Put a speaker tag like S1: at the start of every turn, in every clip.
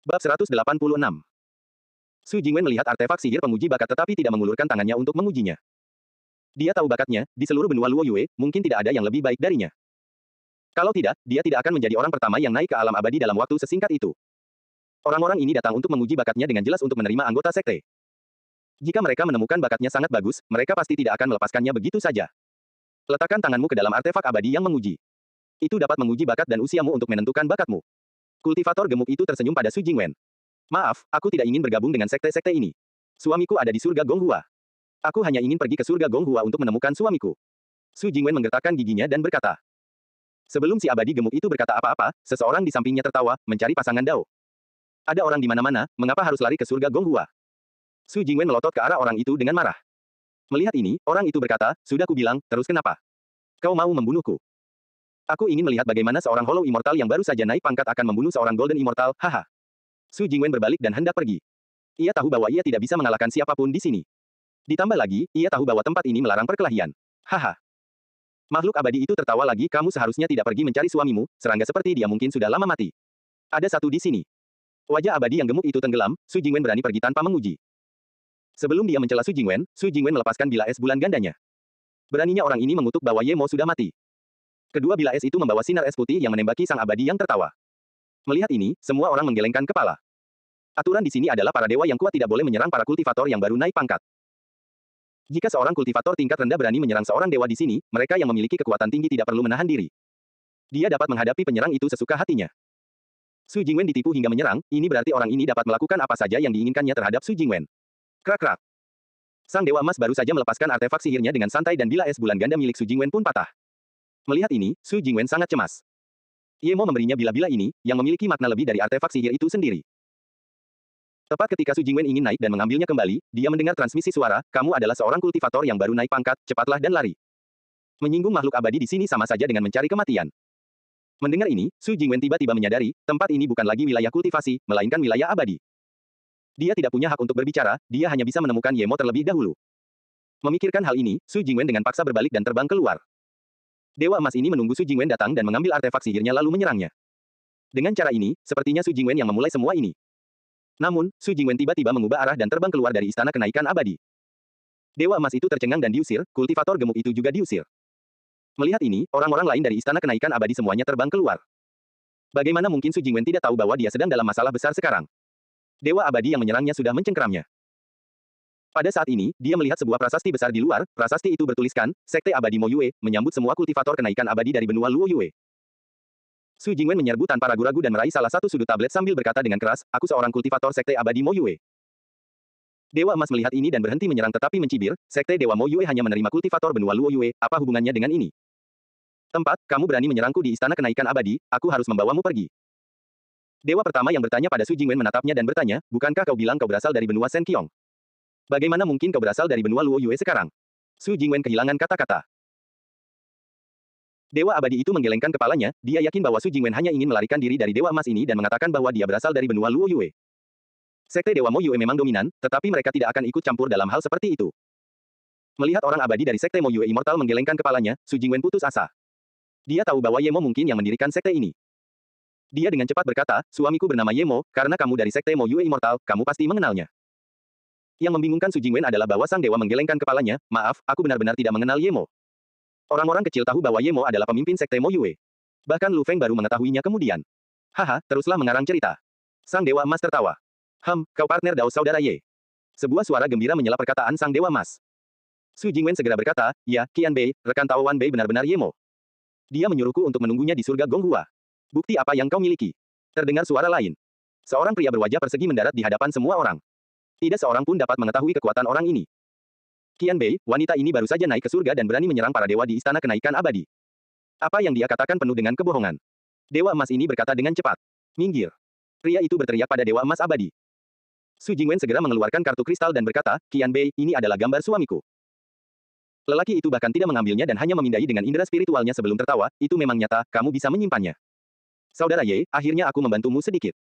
S1: Bab 186. Su Jingwen melihat artefak sihir penguji bakat tetapi tidak mengulurkan tangannya untuk mengujinya. Dia tahu bakatnya, di seluruh benua Luo Yue, mungkin tidak ada yang lebih baik darinya. Kalau tidak, dia tidak akan menjadi orang pertama yang naik ke alam abadi dalam waktu sesingkat itu. Orang-orang ini datang untuk menguji bakatnya dengan jelas untuk menerima anggota sekte. Jika mereka menemukan bakatnya sangat bagus, mereka pasti tidak akan melepaskannya begitu saja. Letakkan tanganmu ke dalam artefak abadi yang menguji. Itu dapat menguji bakat dan usiamu untuk menentukan bakatmu. Kultivator gemuk itu tersenyum pada Su Jingwen. Maaf, aku tidak ingin bergabung dengan sekte-sekte ini. Suamiku ada di surga Gonghua. Aku hanya ingin pergi ke surga Gonghua untuk menemukan suamiku. Su Jingwen menggertakkan giginya dan berkata. Sebelum si abadi gemuk itu berkata apa-apa, seseorang di sampingnya tertawa, mencari pasangan Dao. Ada orang di mana-mana, mengapa harus lari ke surga Gonghua? Su Jingwen melotot ke arah orang itu dengan marah. Melihat ini, orang itu berkata, sudah kubilang, terus kenapa? Kau mau membunuhku? Aku ingin melihat bagaimana seorang Hollow Immortal yang baru saja naik pangkat akan membunuh seorang Golden Immortal, haha. Su Jingwen berbalik dan hendak pergi. Ia tahu bahwa ia tidak bisa mengalahkan siapapun di sini. Ditambah lagi, ia tahu bahwa tempat ini melarang perkelahian. Haha. Makhluk abadi itu tertawa lagi, kamu seharusnya tidak pergi mencari suamimu, serangga seperti dia mungkin sudah lama mati. Ada satu di sini. Wajah abadi yang gemuk itu tenggelam, Su Jingwen berani pergi tanpa menguji. Sebelum dia mencela Su Jingwen melepaskan bila es bulan gandanya. Beraninya orang ini mengutuk bahwa Ye Mo sudah mati. Kedua bila es itu membawa sinar es putih yang menembaki sang abadi yang tertawa. Melihat ini, semua orang menggelengkan kepala. Aturan di sini adalah para dewa yang kuat tidak boleh menyerang para kultivator yang baru naik pangkat. Jika seorang kultivator tingkat rendah berani menyerang seorang dewa di sini, mereka yang memiliki kekuatan tinggi tidak perlu menahan diri. Dia dapat menghadapi penyerang itu sesuka hatinya. Su Jingwen ditipu hingga menyerang, ini berarti orang ini dapat melakukan apa saja yang diinginkannya terhadap Su Jingwen. Krak-krak. Sang dewa emas baru saja melepaskan artefak sihirnya dengan santai dan bila es bulan ganda milik Su Jingwen pun patah. Melihat ini, Su Jingwen sangat cemas. Ye Mo memberinya bila-bila ini, yang memiliki makna lebih dari artefak sihir itu sendiri. Tepat ketika Su Jingwen ingin naik dan mengambilnya kembali, dia mendengar transmisi suara, kamu adalah seorang kultivator yang baru naik pangkat, cepatlah dan lari. Menyinggung makhluk abadi di sini sama saja dengan mencari kematian. Mendengar ini, Su Jingwen tiba-tiba menyadari, tempat ini bukan lagi wilayah kultivasi, melainkan wilayah abadi. Dia tidak punya hak untuk berbicara, dia hanya bisa menemukan Ye Mo terlebih dahulu. Memikirkan hal ini, Su Jingwen dengan paksa berbalik dan terbang keluar. Dewa emas ini menunggu Su Jingwen datang dan mengambil artefak sihirnya lalu menyerangnya. Dengan cara ini, sepertinya Su Jingwen yang memulai semua ini. Namun, Su Jingwen tiba-tiba mengubah arah dan terbang keluar dari istana kenaikan abadi. Dewa emas itu tercengang dan diusir, kultivator gemuk itu juga diusir. Melihat ini, orang-orang lain dari istana kenaikan abadi semuanya terbang keluar. Bagaimana mungkin Su Jingwen tidak tahu bahwa dia sedang dalam masalah besar sekarang? Dewa abadi yang menyerangnya sudah mencengkeramnya. Pada saat ini, dia melihat sebuah prasasti besar di luar, prasasti itu bertuliskan, Sekte Abadi Mo Yue, menyambut semua kultivator kenaikan abadi dari benua Luo Yue. Su Jingwen menyerbu tanpa ragu-ragu dan meraih salah satu sudut tablet sambil berkata dengan keras, aku seorang kultivator Sekte Abadi Mo Yue. Dewa emas melihat ini dan berhenti menyerang tetapi mencibir, Sekte Dewa Mo Yue hanya menerima kultivator benua Luo Yue, apa hubungannya dengan ini? Tempat, kamu berani menyerangku di istana kenaikan abadi, aku harus membawamu pergi. Dewa pertama yang bertanya pada Su Jingwen menatapnya dan bertanya, bukankah kau bilang kau berasal dari benua Sen Qiong? Bagaimana mungkin kau berasal dari benua Luo Yue sekarang? Su Jingwen kehilangan kata-kata. Dewa abadi itu menggelengkan kepalanya, dia yakin bahwa Su Jingwen hanya ingin melarikan diri dari dewa emas ini dan mengatakan bahwa dia berasal dari benua Luo Yue. Sekte Dewa Mo Yue memang dominan, tetapi mereka tidak akan ikut campur dalam hal seperti itu. Melihat orang abadi dari Sekte Mo Yue Immortal menggelengkan kepalanya, Su Jingwen putus asa. Dia tahu bahwa Ye Mo mungkin yang mendirikan sekte ini. Dia dengan cepat berkata, suamiku bernama Ye Mo, karena kamu dari Sekte Mo Yue Immortal, kamu pasti mengenalnya. Yang membingungkan Su Jingwen adalah bahwa sang dewa menggelengkan kepalanya, maaf, aku benar-benar tidak mengenal Ye Mo. Orang-orang kecil tahu bahwa Ye Mo adalah pemimpin Sekte Mo Yue. Bahkan Lu Feng baru mengetahuinya kemudian. Haha, teruslah mengarang cerita. Sang dewa emas tertawa. Kau partner Dao saudara Ye. Sebuah suara gembira menyela perkataan sang dewa emas. Su Jingwen segera berkata, ya, Qian Bei, rekan Tao Wan Bei benar-benar Ye Mo. Dia menyuruhku untuk menunggunya di surga Gonghua. Bukti apa yang kau miliki? Terdengar suara lain. Seorang pria berwajah persegi mendarat di hadapan semua orang. Tidak seorang pun dapat mengetahui kekuatan orang ini. Qian Bei, wanita ini baru saja naik ke surga dan berani menyerang para dewa di istana kenaikan abadi. Apa yang dia katakan penuh dengan kebohongan. Dewa emas ini berkata dengan cepat. Minggir. Pria itu berteriak pada dewa emas abadi. Su Jingwen segera mengeluarkan kartu kristal dan berkata, Qian Bei, ini adalah gambar suamiku. Lelaki itu bahkan tidak mengambilnya dan hanya memindai dengan indera spiritualnya sebelum tertawa, itu memang nyata, kamu bisa menyimpannya. Saudara Ye, akhirnya aku membantumu sedikit.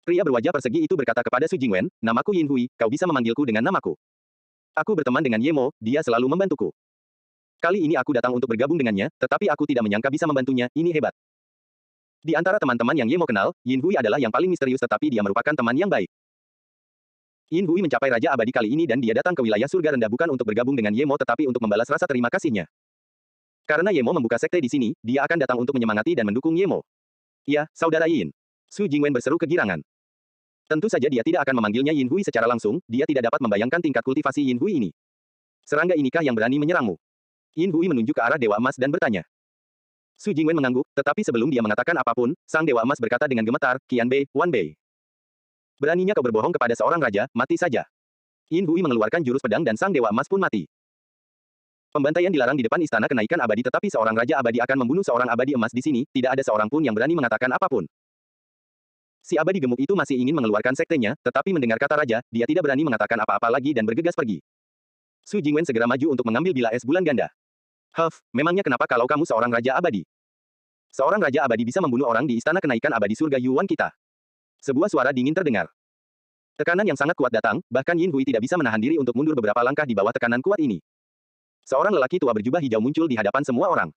S1: Pria berwajah persegi itu berkata kepada Su Jingwen, namaku Yin Hui, kau bisa memanggilku dengan namaku. Aku berteman dengan Ye Mo, dia selalu membantuku. Kali ini aku datang untuk bergabung dengannya, tetapi aku tidak menyangka bisa membantunya, ini hebat. Di antara teman-teman yang Ye Mo kenal, Yin Hui adalah yang paling misterius tetapi dia merupakan teman yang baik. Yin Hui mencapai Raja Abadi kali ini dan dia datang ke wilayah surga rendah bukan untuk bergabung dengan Ye Mo tetapi untuk membalas rasa terima kasihnya. Karena Ye Mo membuka sekte di sini, dia akan datang untuk menyemangati dan mendukung Ye Mo. Ya, saudara Yin. Su Jingwen berseru kegirangan. Tentu saja dia tidak akan memanggilnya Yin Hui secara langsung, dia tidak dapat membayangkan tingkat kultivasi Yin Hui ini. Serangga inikah yang berani menyerangmu? Yin Hui menunjuk ke arah Dewa Emas dan bertanya. Su Jingwen mengangguk, tetapi sebelum dia mengatakan apapun, Sang Dewa Emas berkata dengan gemetar, Qian Bei, Wan Bei. Beraninya kau berbohong kepada seorang raja, mati saja. Yin Hui mengeluarkan jurus pedang dan Sang Dewa Emas pun mati. Pembantaian dilarang di depan istana kenaikan abadi tetapi seorang raja abadi akan membunuh seorang abadi emas di sini, tidak ada seorang pun yang berani mengatakan apapun. Si abadi gemuk itu masih ingin mengeluarkan sektenya, tetapi mendengar kata raja, dia tidak berani mengatakan apa-apa lagi dan bergegas pergi. Su Jingwen segera maju untuk mengambil bilah es bulan ganda. Huff, memangnya kenapa kalau kamu seorang raja abadi? Seorang raja abadi bisa membunuh orang di istana kenaikan abadi surga Yuan kita. Sebuah suara dingin terdengar. Tekanan yang sangat kuat datang, bahkan Yin Hui tidak bisa menahan diri untuk mundur beberapa langkah di bawah tekanan kuat ini. Seorang lelaki tua berjubah hijau muncul di hadapan semua orang.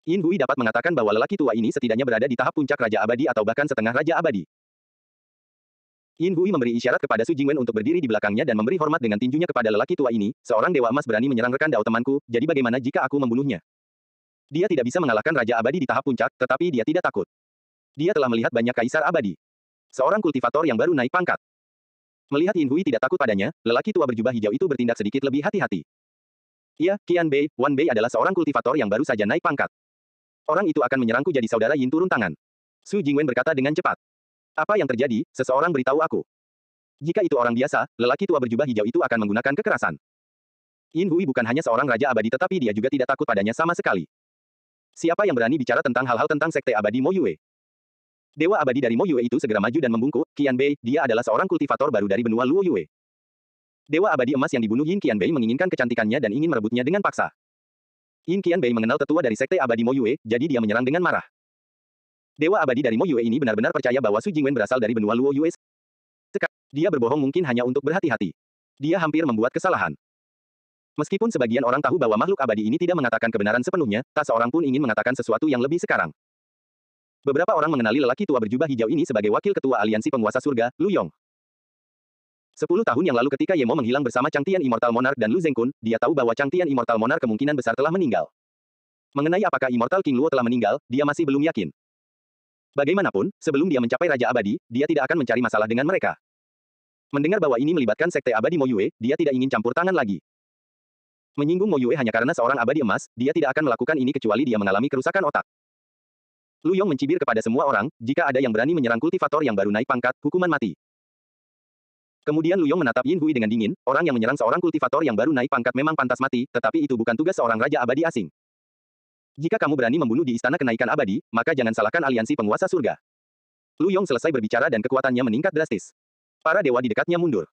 S1: Yin Hui dapat mengatakan bahwa lelaki tua ini setidaknya berada di tahap puncak Raja Abadi atau bahkan setengah Raja Abadi. Yin Hui memberi isyarat kepada Su Jingwen untuk berdiri di belakangnya dan memberi hormat dengan tinjunya kepada lelaki tua ini, seorang dewa emas berani menyerang rekan dao temanku, jadi bagaimana jika aku membunuhnya? Dia tidak bisa mengalahkan Raja Abadi di tahap puncak, tetapi dia tidak takut. Dia telah melihat banyak kaisar abadi. Seorang kultivator yang baru naik pangkat. Melihat Yin Hui tidak takut padanya, lelaki tua berjubah hijau itu bertindak sedikit lebih hati-hati. Ya, Qian Bei, Wan Bei adalah seorang kultivator yang baru saja naik pangkat. Orang itu akan menyerangku jadi saudara Yin turun tangan. Su Jingwen berkata dengan cepat. Apa yang terjadi, seseorang beritahu aku. Jika itu orang biasa, lelaki tua berjubah hijau itu akan menggunakan kekerasan. Yin Hui bukan hanya seorang raja abadi tetapi dia juga tidak takut padanya sama sekali. Siapa yang berani bicara tentang hal-hal tentang sekte abadi Mo Yue? Dewa abadi dari Mo Yue itu segera maju dan membungkuk, Qian Bei, dia adalah seorang kultivator baru dari benua Luo Yue. Dewa abadi emas yang dibunuh Yin Qian Bei menginginkan kecantikannya dan ingin merebutnya dengan paksa. Yin Qian Bei mengenal tetua dari sekte abadi Mo Yue, jadi dia menyerang dengan marah. Dewa abadi dari Mo Yue ini benar-benar percaya bahwa Su Jingwen berasal dari benua Luo Yue. Dia berbohong mungkin hanya untuk berhati-hati. Dia hampir membuat kesalahan. Meskipun sebagian orang tahu bahwa makhluk abadi ini tidak mengatakan kebenaran sepenuhnya, tak seorang pun ingin mengatakan sesuatu yang lebih sekarang. Beberapa orang mengenali lelaki tua berjubah hijau ini sebagai wakil ketua aliansi penguasa surga, Lu Yong. 10 tahun yang lalu ketika Ye Mo menghilang bersama Changtian Immortal Monarch dan Lu Zhengkun, dia tahu bahwa Changtian Immortal Monarch kemungkinan besar telah meninggal. Mengenai apakah Immortal King Luo telah meninggal, dia masih belum yakin. Bagaimanapun, sebelum dia mencapai Raja Abadi, dia tidak akan mencari masalah dengan mereka. Mendengar bahwa ini melibatkan sekte abadi Mo Yue, dia tidak ingin campur tangan lagi. Menyinggung Mo Yue hanya karena seorang abadi emas, dia tidak akan melakukan ini kecuali dia mengalami kerusakan otak. Lu Yong mencibir kepada semua orang, jika ada yang berani menyerang kultivator yang baru naik pangkat, hukuman mati. Kemudian Lu Yong menatap Yin Hui dengan dingin, orang yang menyerang seorang kultivator yang baru naik pangkat memang pantas mati, tetapi itu bukan tugas seorang raja abadi asing. Jika kamu berani membunuh di istana kenaikan abadi, maka jangan salahkan aliansi penguasa surga. Lu Yong selesai berbicara dan kekuatannya meningkat drastis. Para dewa di dekatnya mundur.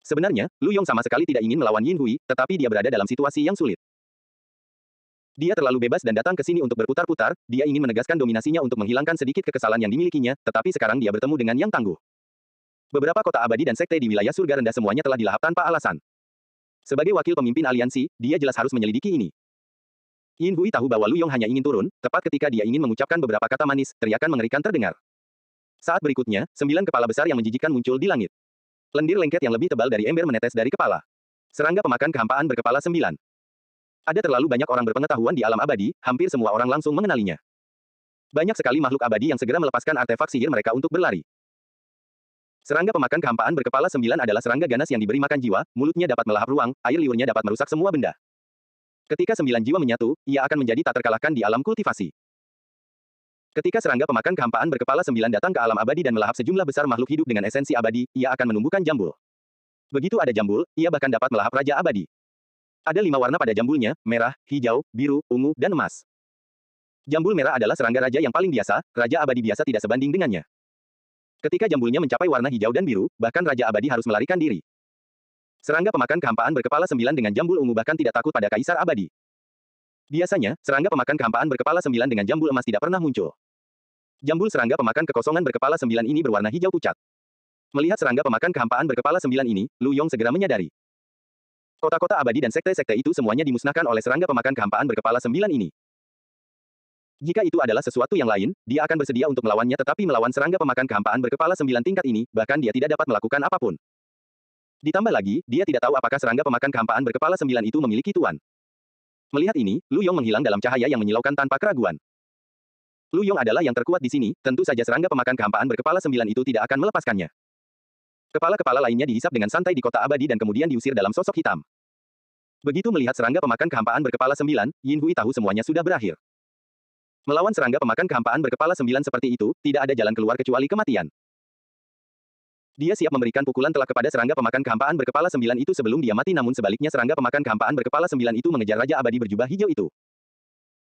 S1: Sebenarnya, Lu Yong sama sekali tidak ingin melawan Yin Hui, tetapi dia berada dalam situasi yang sulit. Dia terlalu bebas dan datang ke sini untuk berputar-putar, dia ingin menegaskan dominasinya untuk menghilangkan sedikit kekesalan yang dimilikinya, tetapi sekarang dia bertemu dengan yang tangguh. Beberapa kota abadi dan sekte di wilayah surga rendah semuanya telah dilahap tanpa alasan. Sebagai wakil pemimpin aliansi, dia jelas harus menyelidiki ini. Yin Hui tahu bahwa Lu Yong hanya ingin turun, tepat ketika dia ingin mengucapkan beberapa kata manis, teriakan mengerikan terdengar. Saat berikutnya, 9 kepala besar yang menjijikkan muncul di langit. Lendir lengket yang lebih tebal dari ember menetes dari kepala. Serangga pemakan kehampaan berkepala 9. Ada terlalu banyak orang berpengetahuan di alam abadi, hampir semua orang langsung mengenalinya. Banyak sekali makhluk abadi yang segera melepaskan artefak sihir mereka untuk berlari. Serangga pemakan kehampaan berkepala 9 adalah serangga ganas yang diberi makan jiwa, mulutnya dapat melahap ruang, air liurnya dapat merusak semua benda. Ketika 9 jiwa menyatu, ia akan menjadi tak terkalahkan di alam kultivasi. Ketika serangga pemakan kehampaan berkepala 9 datang ke alam abadi dan melahap sejumlah besar makhluk hidup dengan esensi abadi, ia akan menumbuhkan jambul. Begitu ada jambul, ia bahkan dapat melahap raja abadi. Ada 5 warna pada jambulnya, merah, hijau, biru, ungu, dan emas. Jambul merah adalah serangga raja yang paling biasa, raja abadi biasa tidak sebanding dengannya. Ketika jambulnya mencapai warna hijau dan biru, bahkan raja abadi harus melarikan diri. Serangga pemakan kehampaan berkepala 9 dengan jambul ungu bahkan tidak takut pada kaisar abadi. Biasanya, serangga pemakan kehampaan berkepala 9 dengan jambul emas tidak pernah muncul. Jambul serangga pemakan kekosongan berkepala 9 ini berwarna hijau pucat. Melihat serangga pemakan kehampaan berkepala 9 ini, Lu Yong segera menyadari. Kota-kota abadi dan sekte-sekte itu semuanya dimusnahkan oleh serangga pemakan kehampaan berkepala 9 ini. Jika itu adalah sesuatu yang lain, dia akan bersedia untuk melawannya tetapi melawan serangga pemakan kehampaan berkepala 9 tingkat ini, bahkan dia tidak dapat melakukan apapun. Ditambah lagi, dia tidak tahu apakah serangga pemakan kehampaan berkepala 9 itu memiliki tuan. Melihat ini, Lu Yong menghilang dalam cahaya yang menyilaukan tanpa keraguan. Lu Yong adalah yang terkuat di sini, tentu saja serangga pemakan kehampaan berkepala 9 itu tidak akan melepaskannya. Kepala-kepala lainnya dihisap dengan santai di kota abadi dan kemudian diusir dalam sosok hitam. Begitu melihat serangga pemakan kehampaan berkepala 9, Yin Hui tahu semuanya sudah berakhir. Melawan serangga pemakan kehampaan berkepala 9 seperti itu, tidak ada jalan keluar kecuali kematian. Dia siap memberikan pukulan telak kepada serangga pemakan kehampaan berkepala 9 itu sebelum dia mati namun sebaliknya serangga pemakan kehampaan berkepala 9 itu mengejar Raja Abadi berjubah hijau itu.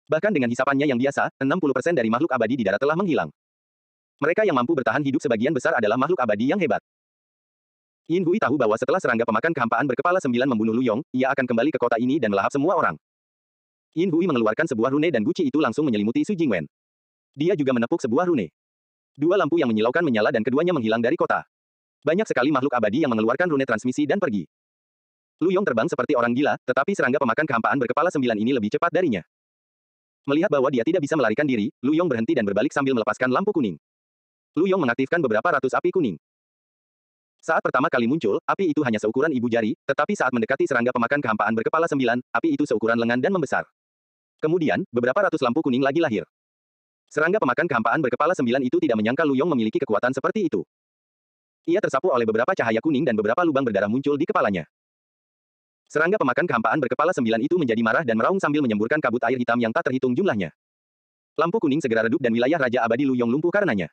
S1: Bahkan dengan hisapannya yang biasa, 60% dari makhluk abadi di darat telah menghilang. Mereka yang mampu bertahan hidup sebagian besar adalah makhluk abadi yang hebat. Yin Hui tahu bahwa setelah serangga pemakan kehampaan berkepala 9 membunuh Lu Yong, ia akan kembali ke kota ini dan melahap semua orang. Yin Hui mengeluarkan sebuah rune dan guci itu langsung menyelimuti Su Jingwen. Dia juga menepuk sebuah rune. Dua lampu yang menyilaukan menyala dan keduanya menghilang dari kota. Banyak sekali makhluk abadi yang mengeluarkan rune transmisi dan pergi. Lu Yong terbang seperti orang gila, tetapi serangga pemakan kehampaan berkepala 9 ini lebih cepat darinya. Melihat bahwa dia tidak bisa melarikan diri, Lu Yong berhenti dan berbalik sambil melepaskan lampu kuning. Lu Yong mengaktifkan beberapa ratus api kuning. Saat pertama kali muncul, api itu hanya seukuran ibu jari, tetapi saat mendekati serangga pemakan kehampaan berkepala 9, api itu seukuran lengan dan membesar. Kemudian, beberapa ratus lampu kuning lagi lahir. Serangga pemakan kehampaan berkepala 9 itu tidak menyangka Lu Yong memiliki kekuatan seperti itu. Ia tersapu oleh beberapa cahaya kuning dan beberapa lubang berdarah muncul di kepalanya. Serangga pemakan kehampaan berkepala 9 itu menjadi marah dan meraung sambil menyemburkan kabut air hitam yang tak terhitung jumlahnya. Lampu kuning segera redup dan wilayah Raja Abadi Lu Yong lumpuh karenanya.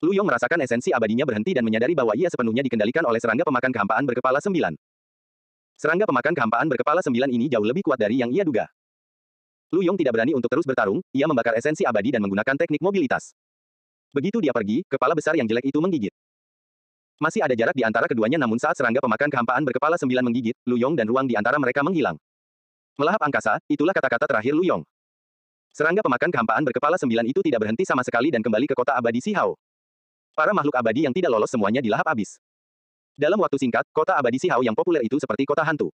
S1: Lu Yong merasakan esensi abadinya berhenti dan menyadari bahwa ia sepenuhnya dikendalikan oleh serangga pemakan kehampaan berkepala 9. Serangga pemakan kehampaan berkepala 9 ini jauh lebih kuat dari yang ia duga. Lu Yong tidak berani untuk terus bertarung, ia membakar esensi abadi dan menggunakan teknik mobilitas. Begitu dia pergi, kepala besar yang jelek itu menggigit. Masih ada jarak di antara keduanya namun saat serangga pemakan kehampaan berkepala 9 menggigit, Lu Yong dan ruang di antara mereka menghilang. Melahap angkasa, itulah kata-kata terakhir Lu Yong. Serangga pemakan kehampaan berkepala 9 itu tidak berhenti sama sekali dan kembali ke kota abadi Sihao. Para makhluk abadi yang tidak lolos semuanya dilahap habis. Dalam waktu singkat, kota abadi Sihao yang populer itu seperti kota hantu.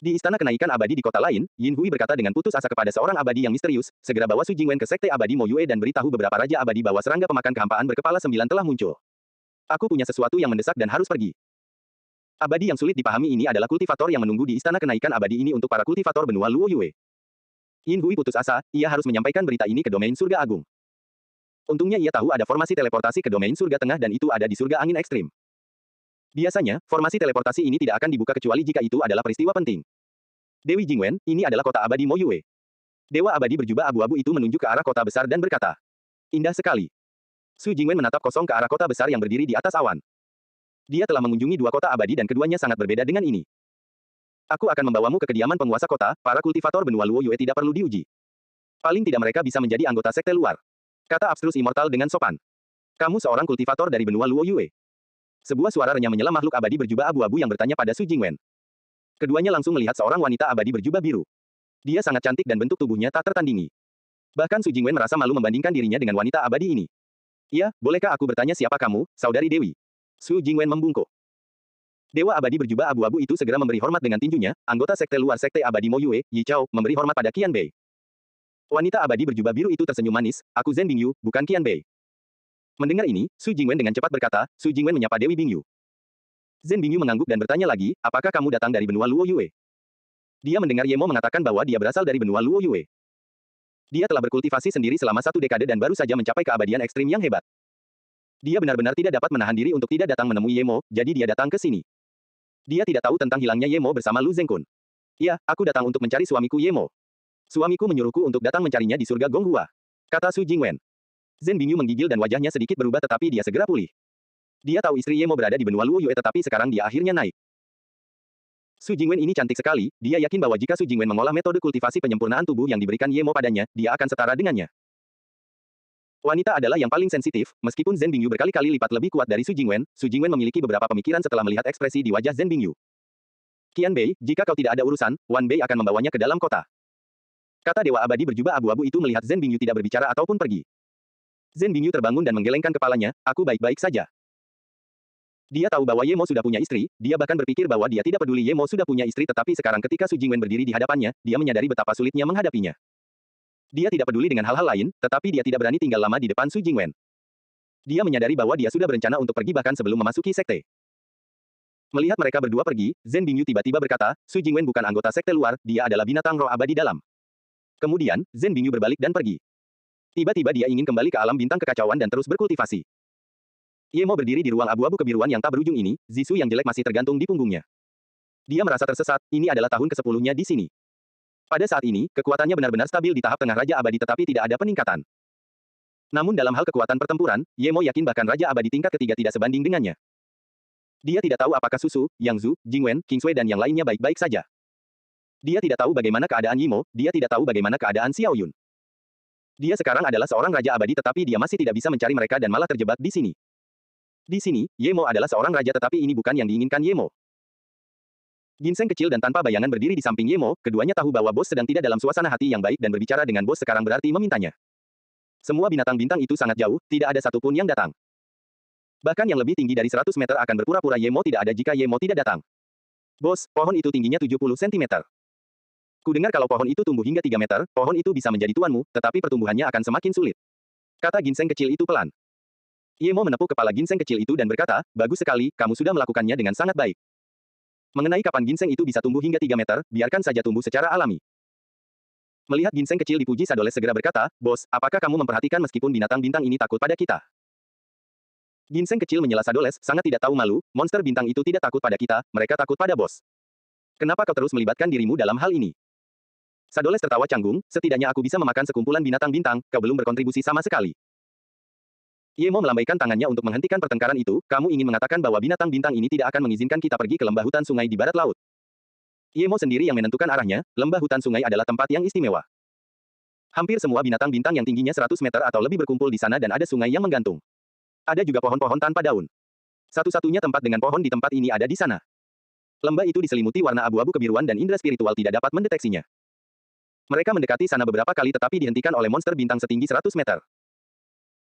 S1: Di istana kenaikan abadi di kota lain, Yin Hui berkata dengan putus asa kepada seorang abadi yang misterius, segera bawa Su Jingwen ke sekte abadi Mo Yue dan beritahu beberapa raja abadi bahwa serangga pemakan kehampaan berkepala 9 telah muncul. Aku punya sesuatu yang mendesak dan harus pergi. Abadi yang sulit dipahami ini adalah kultivator yang menunggu di istana kenaikan abadi ini untuk para kultivator benua Luo Yue. Yin Hui putus asa, ia harus menyampaikan berita ini ke domain surga agung. Untungnya ia tahu ada formasi teleportasi ke domain surga tengah dan itu ada di surga angin ekstrim. Biasanya, formasi teleportasi ini tidak akan dibuka kecuali jika itu adalah peristiwa penting. Dewi Jingwen, ini adalah kota abadi Mo Yue. Dewa abadi berjubah abu-abu itu menunjuk ke arah kota besar dan berkata, "Indah sekali." Su Jingwen menatap kosong ke arah kota besar yang berdiri di atas awan. Dia telah mengunjungi dua kota abadi dan keduanya sangat berbeda dengan ini. Aku akan membawamu ke kediaman penguasa kota, para kultivator benua Luo Yue tidak perlu diuji. Paling tidak mereka bisa menjadi anggota sekte luar. Kata abstrus immortal dengan sopan. Kamu seorang kultivator dari benua Luo Yue. Sebuah suara renyah menyela makhluk abadi berjubah abu-abu yang bertanya pada Su Jingwen. Keduanya langsung melihat seorang wanita abadi berjubah biru. Dia sangat cantik dan bentuk tubuhnya tak tertandingi. Bahkan Su Jingwen merasa malu membandingkan dirinya dengan wanita abadi ini. "Ya, bolehkah aku bertanya siapa kamu, saudari Dewi?" Su Jingwen membungkuk. Dewa abadi berjubah abu-abu itu segera memberi hormat dengan tinjunya, anggota sekte luar sekte abadi Mo Yue, Yi Chao, memberi hormat pada Qian Bei. Wanita abadi berjubah biru itu tersenyum manis, "Aku Zhen Bingyu, bukan Qian Bei." Mendengar ini, Su Jingwen dengan cepat berkata, Su Jingwen menyapa Dewi Bingyu. Zhen Bingyu mengangguk dan bertanya lagi, "Apakah kamu datang dari benua Luo Yue?" Dia mendengar Ye Mo mengatakan bahwa dia berasal dari benua Luo Yue. Dia telah berkultivasi sendiri selama 1 dekade dan baru saja mencapai keabadian ekstrim yang hebat. Dia benar-benar tidak dapat menahan diri untuk tidak datang menemui Ye Mo, jadi dia datang ke sini. Dia tidak tahu tentang hilangnya Ye Mo bersama Lu Zhengkun. "Ya, aku datang untuk mencari suamiku Ye Mo. Suamiku menyuruhku untuk datang mencarinya di surga Gonghua," kata Su Jingwen. Zhen Bingyu menggigil dan wajahnya sedikit berubah tetapi dia segera pulih. Dia tahu istri Ye Mo berada di benua Luo Yue tetapi sekarang dia akhirnya naik. Su Jingwen ini cantik sekali, dia yakin bahwa jika Su Jingwen mengolah metode kultivasi penyempurnaan tubuh yang diberikan Ye Mo padanya, dia akan setara dengannya. Wanita adalah yang paling sensitif, meskipun Zhen Bingyu berkali-kali lipat lebih kuat dari Su Jingwen memiliki beberapa pemikiran setelah melihat ekspresi di wajah Zhen Bingyu. "Qian Bei, jika kau tidak ada urusan, Wan Bei akan membawanya ke dalam kota." Kata dewa abadi berjubah abu-abu itu melihat Zhen Bingyu tidak berbicara ataupun pergi. Zhen Bingyu terbangun dan menggelengkan kepalanya, "Aku baik-baik saja." Dia tahu bahwa Ye Mo sudah punya istri, dia bahkan berpikir bahwa dia tidak peduli Ye Mo sudah punya istri tetapi sekarang ketika Su Jingwen berdiri di hadapannya, dia menyadari betapa sulitnya menghadapinya. Dia tidak peduli dengan hal-hal lain, tetapi dia tidak berani tinggal lama di depan Su Jingwen. Dia menyadari bahwa dia sudah berencana untuk pergi bahkan sebelum memasuki sekte. Melihat mereka berdua pergi, Zhen Bingyu tiba-tiba berkata, Su Jingwen bukan anggota sekte luar, dia adalah binatang roh abadi dalam. Kemudian, Zhen Bingyu berbalik dan pergi. Tiba-tiba dia ingin kembali ke alam bintang kekacauan dan terus berkultivasi. Ye Mo berdiri di ruang abu-abu kebiruan yang tak berujung ini, Zisu yang jelek masih tergantung di punggungnya. Dia merasa tersesat, ini adalah tahun ke-10-nya di sini. Pada saat ini, kekuatannya benar-benar stabil di tahap tengah Raja Abadi tetapi tidak ada peningkatan. Namun dalam hal kekuatan pertempuran, Ye Mo yakin bahkan Raja Abadi tingkat ketiga tidak sebanding dengannya. Dia tidak tahu apakah Susu, Yang Zhu, Jingwen, Kingsway dan yang lainnya baik-baik saja. Dia tidak tahu bagaimana keadaan Ye Mo, dia tidak tahu bagaimana keadaan Xiao Yun. Dia sekarang adalah seorang Raja Abadi tetapi dia masih tidak bisa mencari mereka dan malah terjebak di sini. Di sini, Ye Mo adalah seorang raja tetapi ini bukan yang diinginkan Ye Mo. Ginseng kecil dan tanpa bayangan berdiri di samping Ye Mo, keduanya tahu bahwa bos sedang tidak dalam suasana hati yang baik dan berbicara dengan bos sekarang berarti memintanya. Semua binatang bintang itu sangat jauh, tidak ada satupun yang datang. Bahkan yang lebih tinggi dari 100 meter akan berpura-pura Ye Mo tidak ada jika Ye Mo tidak datang. Bos, pohon itu tingginya 70 cm. Kudengar kalau pohon itu tumbuh hingga 3 meter, pohon itu bisa menjadi tuanmu, tetapi pertumbuhannya akan semakin sulit. Kata ginseng kecil itu pelan. Ye Mo menepuk kepala ginseng kecil itu dan berkata, bagus sekali, kamu sudah melakukannya dengan sangat baik. Mengenai kapan ginseng itu bisa tumbuh hingga 3 meter, biarkan saja tumbuh secara alami. Melihat ginseng kecil dipuji Sadoles segera berkata, bos, apakah kamu memperhatikan meskipun binatang bintang ini takut pada kita? Ginseng kecil menyela Sadoles, sangat tidak tahu malu, monster bintang itu tidak takut pada kita, mereka takut pada bos. Kenapa kau terus melibatkan dirimu dalam hal ini? Sadoles tertawa canggung, setidaknya aku bisa memakan sekumpulan binatang bintang, kau belum berkontribusi sama sekali. Ye Mo melambaikan tangannya untuk menghentikan pertengkaran itu, kamu ingin mengatakan bahwa binatang bintang ini tidak akan mengizinkan kita pergi ke lembah hutan sungai di barat laut. Ye Mo sendiri yang menentukan arahnya, lembah hutan sungai adalah tempat yang istimewa. Hampir semua binatang bintang yang tingginya 100 meter atau lebih berkumpul di sana dan ada sungai yang menggantung. Ada juga pohon-pohon tanpa daun. Satu-satunya tempat dengan pohon di tempat ini ada di sana. Lembah itu diselimuti warna abu-abu kebiruan dan indera spiritual tidak dapat mendeteksinya. Mereka mendekati sana beberapa kali tetapi dihentikan oleh monster bintang setinggi 100 meter.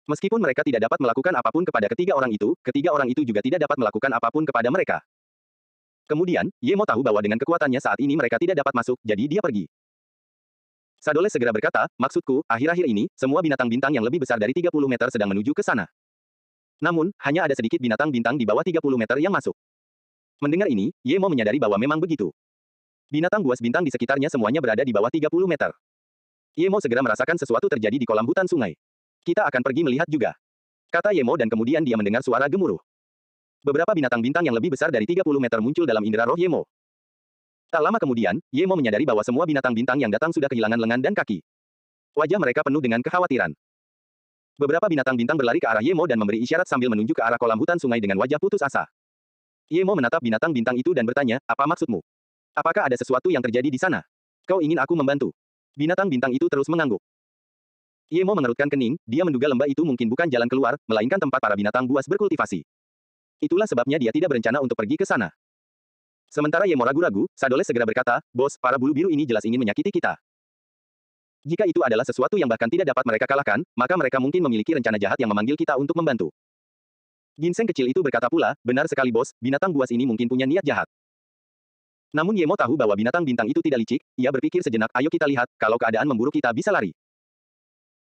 S1: Meskipun mereka tidak dapat melakukan apapun kepada ketiga orang itu juga tidak dapat melakukan apapun kepada mereka. Kemudian, Ye Mo tahu bahwa dengan kekuatannya saat ini mereka tidak dapat masuk, jadi dia pergi. Sadoles segera berkata, maksudku, akhir-akhir ini, semua binatang bintang yang lebih besar dari 30 meter sedang menuju ke sana. Namun, hanya ada sedikit binatang bintang di bawah 30 meter yang masuk. Mendengar ini, Ye Mo menyadari bahwa memang begitu. Binatang buas bintang di sekitarnya semuanya berada di bawah 30 meter. Ye Mo segera merasakan sesuatu terjadi di kolam hutan sungai. Kita akan pergi melihat juga. Kata Ye Mo dan kemudian dia mendengar suara gemuruh. Beberapa binatang bintang yang lebih besar dari 30 meter muncul dalam indera roh Ye Mo. Tak lama kemudian, Ye Mo menyadari bahwa semua binatang bintang yang datang sudah kehilangan lengan dan kaki. Wajah mereka penuh dengan kekhawatiran. Beberapa binatang bintang berlari ke arah Ye Mo dan memberi isyarat sambil menunjuk ke arah kolam hutan sungai dengan wajah putus asa. Ye Mo menatap binatang bintang itu dan bertanya, apa maksudmu? Apakah ada sesuatu yang terjadi di sana? Kau ingin aku membantu? Binatang bintang itu terus mengangguk. Ye Mo mengerutkan kening, dia menduga lembah itu mungkin bukan jalan keluar, melainkan tempat para binatang buas berkultivasi. Itulah sebabnya dia tidak berencana untuk pergi ke sana. Sementara Ye Mo ragu-ragu, Sadoles segera berkata, bos, para bulu biru ini jelas ingin menyakiti kita. Jika itu adalah sesuatu yang bahkan tidak dapat mereka kalahkan, maka mereka mungkin memiliki rencana jahat yang memanggil kita untuk membantu. Ginseng kecil itu berkata pula, benar sekali bos, binatang buas ini mungkin punya niat jahat. Namun Ye Mo tahu bahwa binatang bintang itu tidak licik, ia berpikir sejenak, ayo kita lihat, kalau keadaan memburuk kita bisa lari.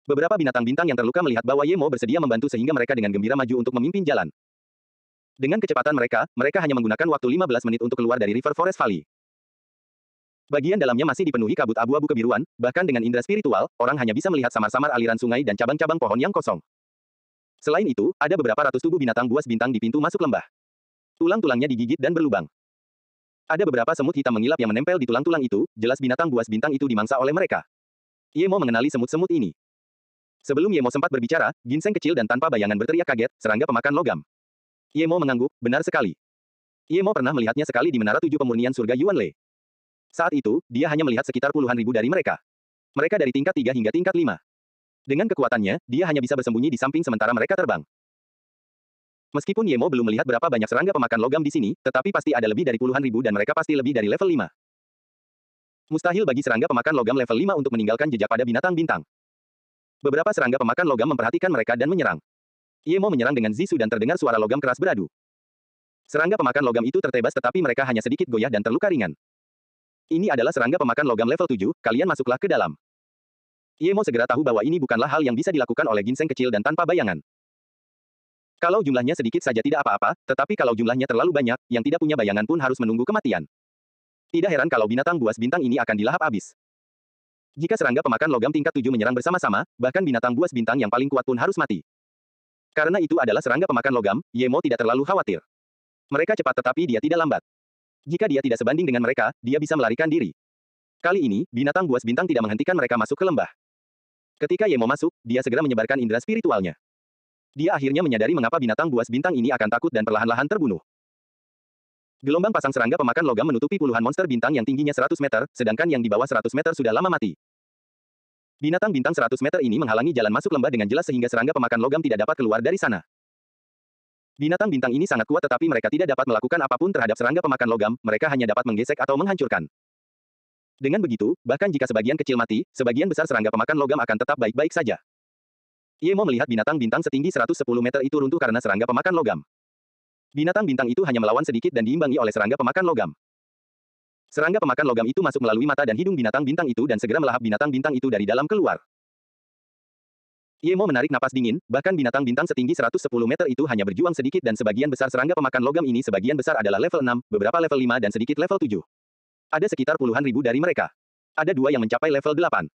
S1: Beberapa binatang bintang yang terluka melihat bahwa Ye Mo bersedia membantu sehingga mereka dengan gembira maju untuk memimpin jalan. Dengan kecepatan mereka, mereka hanya menggunakan waktu 15 menit untuk keluar dari River Forest Valley. Bagian dalamnya masih dipenuhi kabut abu-abu kebiruan, bahkan dengan indera spiritual, orang hanya bisa melihat samar-samar aliran sungai dan cabang-cabang pohon yang kosong. Selain itu, ada beberapa ratus tubuh binatang buas bintang di pintu masuk lembah. Tulang-tulangnya digigit dan berlubang. Ada beberapa semut hitam mengilap yang menempel di tulang-tulang itu, jelas binatang buas bintang itu dimangsa oleh mereka. Ye Mo mengenali semut-semut ini. Sebelum Ye Mo sempat berbicara, ginseng kecil dan tanpa bayangan berteriak kaget, serangga pemakan logam. Ye Mo mengangguk, benar sekali. Ye Mo pernah melihatnya sekali di Menara 7 Pemurnian Surga Yuanle. Saat itu, dia hanya melihat sekitar puluhan ribu dari mereka. Mereka dari tingkat 3 hingga tingkat 5. Dengan kekuatannya, dia hanya bisa bersembunyi di samping sementara mereka terbang. Meskipun Ye Mo belum melihat berapa banyak serangga pemakan logam di sini, tetapi pasti ada lebih dari puluhan ribu dan mereka pasti lebih dari level 5. Mustahil bagi serangga pemakan logam level 5 untuk meninggalkan jejak pada binatang bintang. Beberapa serangga pemakan logam memperhatikan mereka dan menyerang. Ye Mo menyerang dengan Zisu dan terdengar suara logam keras beradu. Serangga pemakan logam itu tertebas tetapi mereka hanya sedikit goyah dan terluka ringan. Ini adalah serangga pemakan logam level 7, kalian masuklah ke dalam. Ye Mo segera tahu bahwa ini bukanlah hal yang bisa dilakukan oleh ginseng kecil dan tanpa bayangan. Kalau jumlahnya sedikit saja tidak apa-apa, tetapi kalau jumlahnya terlalu banyak, yang tidak punya bayangan pun harus menunggu kematian. Tidak heran kalau binatang buas bintang ini akan dilahap habis. Jika serangga pemakan logam tingkat 7 menyerang bersama-sama, bahkan binatang buas bintang yang paling kuat pun harus mati. Karena itu adalah serangga pemakan logam, Ye Mo tidak terlalu khawatir. Mereka cepat tetapi dia tidak lambat. Jika dia tidak sebanding dengan mereka, dia bisa melarikan diri. Kali ini, binatang buas bintang tidak menghentikan mereka masuk ke lembah. Ketika Ye Mo masuk, dia segera menyebarkan indera spiritualnya. Dia akhirnya menyadari mengapa binatang buas bintang ini akan takut dan perlahan-lahan terbunuh. Gelombang pasang serangga pemakan logam menutupi puluhan monster bintang yang tingginya 100 meter, sedangkan yang di bawah 100 meter sudah lama mati. Binatang bintang 100 meter ini menghalangi jalan masuk lembah dengan jelas sehingga serangga pemakan logam tidak dapat keluar dari sana. Binatang bintang ini sangat kuat tetapi mereka tidak dapat melakukan apapun terhadap serangga pemakan logam, mereka hanya dapat menggesek atau menghancurkan. Dengan begitu, bahkan jika sebagian kecil mati, sebagian besar serangga pemakan logam akan tetap baik-baik saja. Ye Mo melihat binatang bintang setinggi 110 meter itu runtuh karena serangga pemakan logam. Binatang bintang itu hanya melawan sedikit dan diimbangi oleh serangga pemakan logam. Serangga pemakan logam itu masuk melalui mata dan hidung binatang bintang itu dan segera melahap binatang bintang itu dari dalam keluar. Ye Mo menarik napas dingin, bahkan binatang bintang setinggi 110 meter itu hanya berjuang sedikit dan sebagian besar serangga pemakan logam ini sebagian besar adalah level 6, beberapa level 5 dan sedikit level 7. Ada sekitar puluhan ribu dari mereka. Ada dua yang mencapai level 8.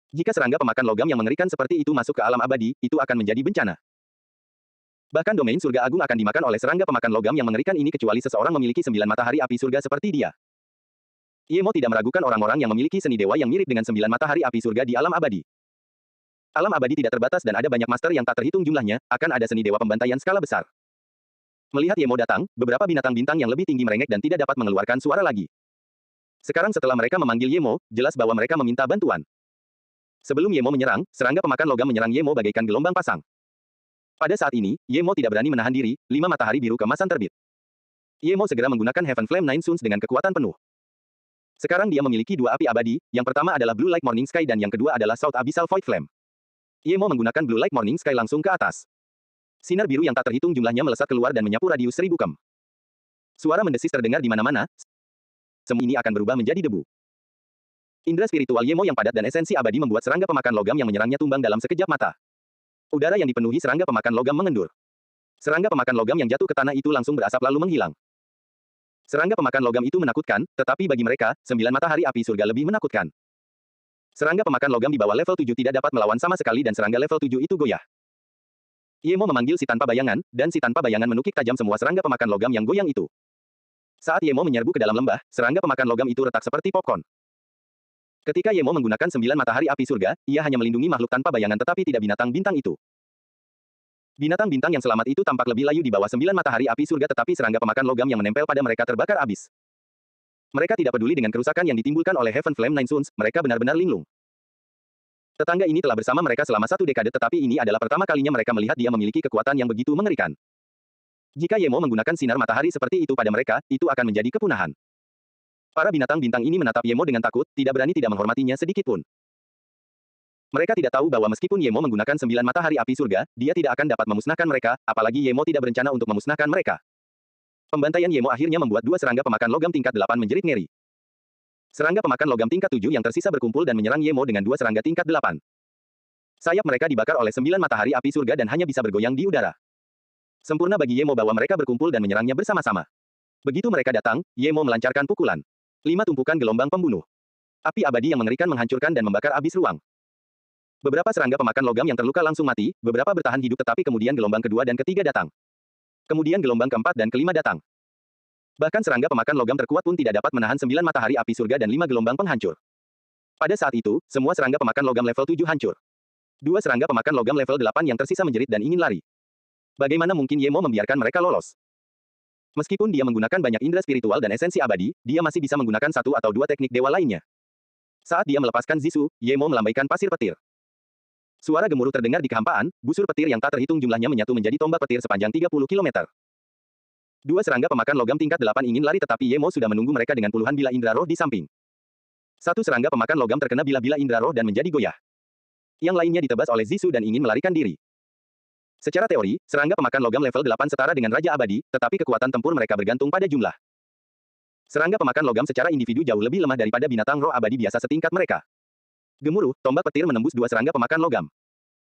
S1: Jika serangga pemakan logam yang mengerikan seperti itu masuk ke alam abadi, itu akan menjadi bencana. Bahkan domain surga agung akan dimakan oleh serangga pemakan logam yang mengerikan ini kecuali seseorang memiliki 9 matahari api surga seperti dia. Ye Mo tidak meragukan orang-orang yang memiliki seni dewa yang mirip dengan 9 matahari api surga di alam abadi. Alam abadi tidak terbatas dan ada banyak master yang tak terhitung jumlahnya, akan ada seni dewa pembantaian skala besar. Melihat Ye Mo datang, beberapa binatang bintang yang lebih tinggi merengek dan tidak dapat mengeluarkan suara lagi. Sekarang setelah mereka memanggil Ye Mo, jelas bahwa mereka meminta bantuan. Sebelum Ye Mo menyerang, serangga pemakan logam menyerang Ye Mo bagaikan gelombang pasang. Pada saat ini, Ye Mo tidak berani menahan diri, 5 matahari biru keemasan terbit. Ye Mo segera menggunakan Heaven Flame Nine Suns dengan kekuatan penuh. Sekarang dia memiliki dua api abadi, yang pertama adalah Blue Like Morning Sky dan yang kedua adalah South Abyssal Void Flame. Ye Mo menggunakan Blue Like Morning Sky langsung ke atas. Sinar biru yang tak terhitung jumlahnya melesat keluar dan menyapu radius 1000 kem. Suara mendesis terdengar di mana-mana. Semua ini akan berubah menjadi debu. Indra spiritual Ye Mo yang padat dan esensi abadi membuat serangga pemakan logam yang menyerangnya tumbang dalam sekejap mata. Udara yang dipenuhi serangga pemakan logam mengendur. Serangga pemakan logam yang jatuh ke tanah itu langsung berasap lalu menghilang. Serangga pemakan logam itu menakutkan, tetapi bagi mereka, 9 matahari api surga lebih menakutkan. Serangga pemakan logam di bawah level 7 tidak dapat melawan sama sekali dan serangga level 7 itu goyah. Ye Mo memanggil si tanpa bayangan, dan si tanpa bayangan menukik tajam semua serangga pemakan logam yang goyang itu. Saat Ye Mo menyerbu ke dalam lembah, serangga pemakan logam itu retak seperti popcorn. Ketika Ye Mo menggunakan 9 matahari api surga, ia hanya melindungi makhluk tanpa bayangan tetapi tidak binatang bintang itu. Binatang bintang yang selamat itu tampak lebih layu di bawah 9 matahari api surga tetapi serangga pemakan logam yang menempel pada mereka terbakar habis. Mereka tidak peduli dengan kerusakan yang ditimbulkan oleh Heaven Flame Nine Suns, mereka benar-benar linglung. Tetangga ini telah bersama mereka selama 1 dekade tetapi ini adalah pertama kalinya mereka melihat dia memiliki kekuatan yang begitu mengerikan. Jika Ye Mo menggunakan sinar matahari seperti itu pada mereka, itu akan menjadi kepunahan. Para binatang bintang ini menatap Ye Mo dengan takut, tidak berani tidak menghormatinya sedikitpun. Mereka tidak tahu bahwa meskipun Ye Mo menggunakan 9 matahari api surga, dia tidak akan dapat memusnahkan mereka, apalagi Ye Mo tidak berencana untuk memusnahkan mereka. Pembantaian Ye Mo akhirnya membuat dua serangga pemakan logam tingkat 8 menjerit ngeri. Serangga pemakan logam tingkat 7 yang tersisa berkumpul dan menyerang Ye Mo dengan dua serangga tingkat 8. Sayap mereka dibakar oleh 9 matahari api surga dan hanya bisa bergoyang di udara. Sempurna bagi Ye Mo bahwa mereka berkumpul dan menyerangnya bersama-sama. Begitu mereka datang, Ye Mo melancarkan pukulan. 5 tumpukan gelombang pembunuh. Api abadi yang mengerikan menghancurkan dan membakar abis ruang. Beberapa serangga pemakan logam yang terluka langsung mati, beberapa bertahan hidup tetapi kemudian gelombang kedua dan ketiga datang. Kemudian gelombang keempat dan kelima datang. Bahkan serangga pemakan logam terkuat pun tidak dapat menahan 9 matahari api surga dan 5 gelombang penghancur. Pada saat itu, semua serangga pemakan logam level 7 hancur. Dua serangga pemakan logam level 8 yang tersisa menjerit dan ingin lari. Bagaimana mungkin Ye Mo membiarkan mereka lolos? Meskipun dia menggunakan banyak indera spiritual dan esensi abadi, dia masih bisa menggunakan 1 atau 2 teknik dewa lainnya. Saat dia melepaskan Zisu, Ye Mo melambaikan pasir petir. Suara gemuruh terdengar di kehampaan, busur petir yang tak terhitung jumlahnya menyatu menjadi tombak petir sepanjang 30 km. Dua serangga pemakan logam tingkat 8 ingin lari tetapi Ye Mo sudah menunggu mereka dengan puluhan bila indera roh di samping. Satu serangga pemakan logam terkena bila-bila indera roh dan menjadi goyah. Yang lainnya ditebas oleh Zisu dan ingin melarikan diri. Secara teori, serangga pemakan logam level 8 setara dengan Raja Abadi, tetapi kekuatan tempur mereka bergantung pada jumlah. Serangga pemakan logam secara individu jauh lebih lemah daripada binatang roh abadi biasa setingkat mereka. Gemuruh, tombak petir menembus dua serangga pemakan logam.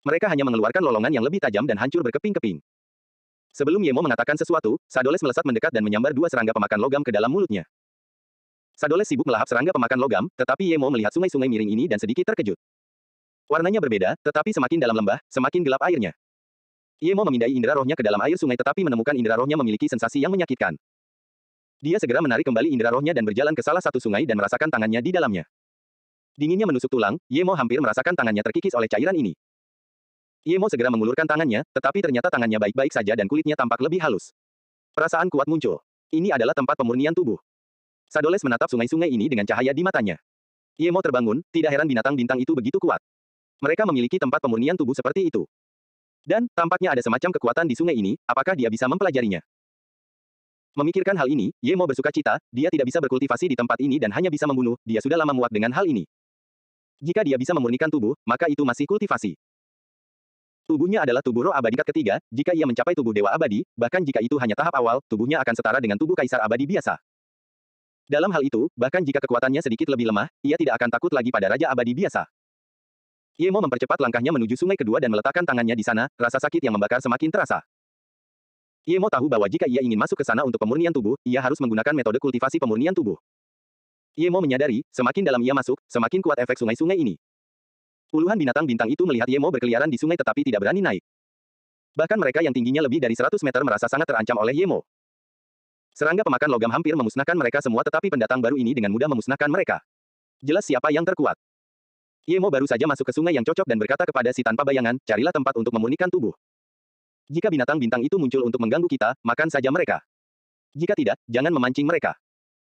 S1: Mereka hanya mengeluarkan lolongan yang lebih tajam dan hancur berkeping-keping. Sebelum Yemo mengatakan sesuatu, Sadoles melesat mendekat dan menyambar dua serangga pemakan logam ke dalam mulutnya. Sadoles sibuk melahap serangga pemakan logam, tetapi Yemo melihat sungai-sungai miring ini dan sedikit terkejut. Warnanya berbeda, tetapi semakin dalam lembah, semakin gelap airnya. Yemo memindai indera rohnya ke dalam air sungai tetapi menemukan indera rohnya memiliki sensasi yang menyakitkan. Dia segera menarik kembali indera rohnya dan berjalan ke salah satu sungai dan merasakan tangannya di dalamnya. Dinginnya menusuk tulang, Yemo hampir merasakan tangannya terkikis oleh cairan ini. Yemo segera mengulurkan tangannya, tetapi ternyata tangannya baik-baik saja dan kulitnya tampak lebih halus. Perasaan kuat muncul. Ini adalah tempat pemurnian tubuh. Sadoles menatap sungai-sungai ini dengan cahaya di matanya. Yemo terbangun, tidak heran binatang bintang itu begitu kuat. Mereka memiliki tempat pemurnian tubuh seperti itu. Dan, tampaknya ada semacam kekuatan di sungai ini, apakah dia bisa mempelajarinya? Memikirkan hal ini, Yemo bersuka cita, dia tidak bisa berkultivasi di tempat ini dan hanya bisa membunuh, dia sudah lama muak dengan hal ini. Jika dia bisa memurnikan tubuh, maka itu masih kultivasi. Tubuhnya adalah tubuh roh abadi tingkat ketiga, jika ia mencapai tubuh dewa abadi, bahkan jika itu hanya tahap awal, tubuhnya akan setara dengan tubuh kaisar abadi biasa. Dalam hal itu, bahkan jika kekuatannya sedikit lebih lemah, ia tidak akan takut lagi pada raja abadi biasa. Yemo mempercepat langkahnya menuju sungai kedua dan meletakkan tangannya di sana, rasa sakit yang membakar semakin terasa. Yemo tahu bahwa jika ia ingin masuk ke sana untuk pemurnian tubuh, ia harus menggunakan metode kultivasi pemurnian tubuh. Yemo menyadari, semakin dalam ia masuk, semakin kuat efek sungai-sungai ini. Puluhan binatang bintang itu melihat Yemo berkeliaran di sungai tetapi tidak berani naik. Bahkan mereka yang tingginya lebih dari 100 meter merasa sangat terancam oleh Yemo. Serangga pemakan logam hampir memusnahkan mereka semua tetapi pendatang baru ini dengan mudah memusnahkan mereka. Jelas siapa yang terkuat. Yemo baru saja masuk ke sungai yang cocok dan berkata kepada si tanpa bayangan, carilah tempat untuk memurnikan tubuh. Jika binatang bintang itu muncul untuk mengganggu kita, makan saja mereka. Jika tidak, jangan memancing mereka.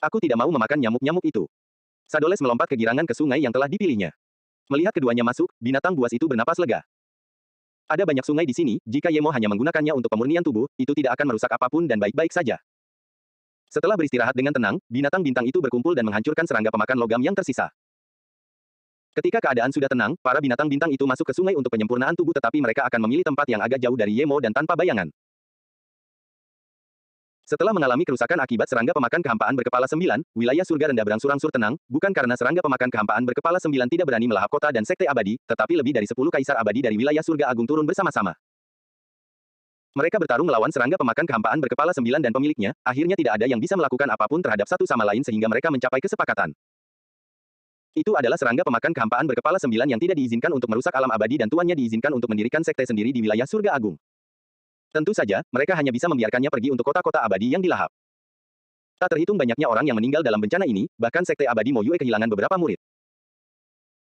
S1: Aku tidak mau memakan nyamuk-nyamuk itu. Sadoles melompat ke girangan ke sungai yang telah dipilihnya. Melihat keduanya masuk, binatang buas itu bernapas lega. Ada banyak sungai di sini, jika Yemo hanya menggunakannya untuk pemurnian tubuh, itu tidak akan merusak apapun dan baik-baik saja. Setelah beristirahat dengan tenang, binatang bintang itu berkumpul dan menghancurkan serangga pemakan logam yang tersisa. Ketika keadaan sudah tenang, para binatang bintang itu masuk ke sungai untuk penyempurnaan tubuh tetapi mereka akan memilih tempat yang agak jauh dari Yemo dan tanpa bayangan. Setelah mengalami kerusakan akibat serangga pemakan kehampaan berkepala 9, wilayah surga rendah berangsur-angsur tenang, bukan karena serangga pemakan kehampaan berkepala 9 tidak berani melahap kota dan sekte abadi, tetapi lebih dari 10 kaisar abadi dari wilayah surga agung turun bersama-sama. Mereka bertarung melawan serangga pemakan kehampaan berkepala 9 dan pemiliknya, akhirnya tidak ada yang bisa melakukan apapun terhadap satu sama lain sehingga mereka mencapai kesepakatan. Itu adalah serangga pemakan kehampaan berkepala 9 yang tidak diizinkan untuk merusak alam abadi dan tuannya diizinkan untuk mendirikan sekte sendiri di wilayah surga agung. Tentu saja, mereka hanya bisa membiarkannya pergi untuk kota-kota abadi yang dilahap. Tak terhitung banyaknya orang yang meninggal dalam bencana ini, bahkan sekte abadi Mo Yue kehilangan beberapa murid.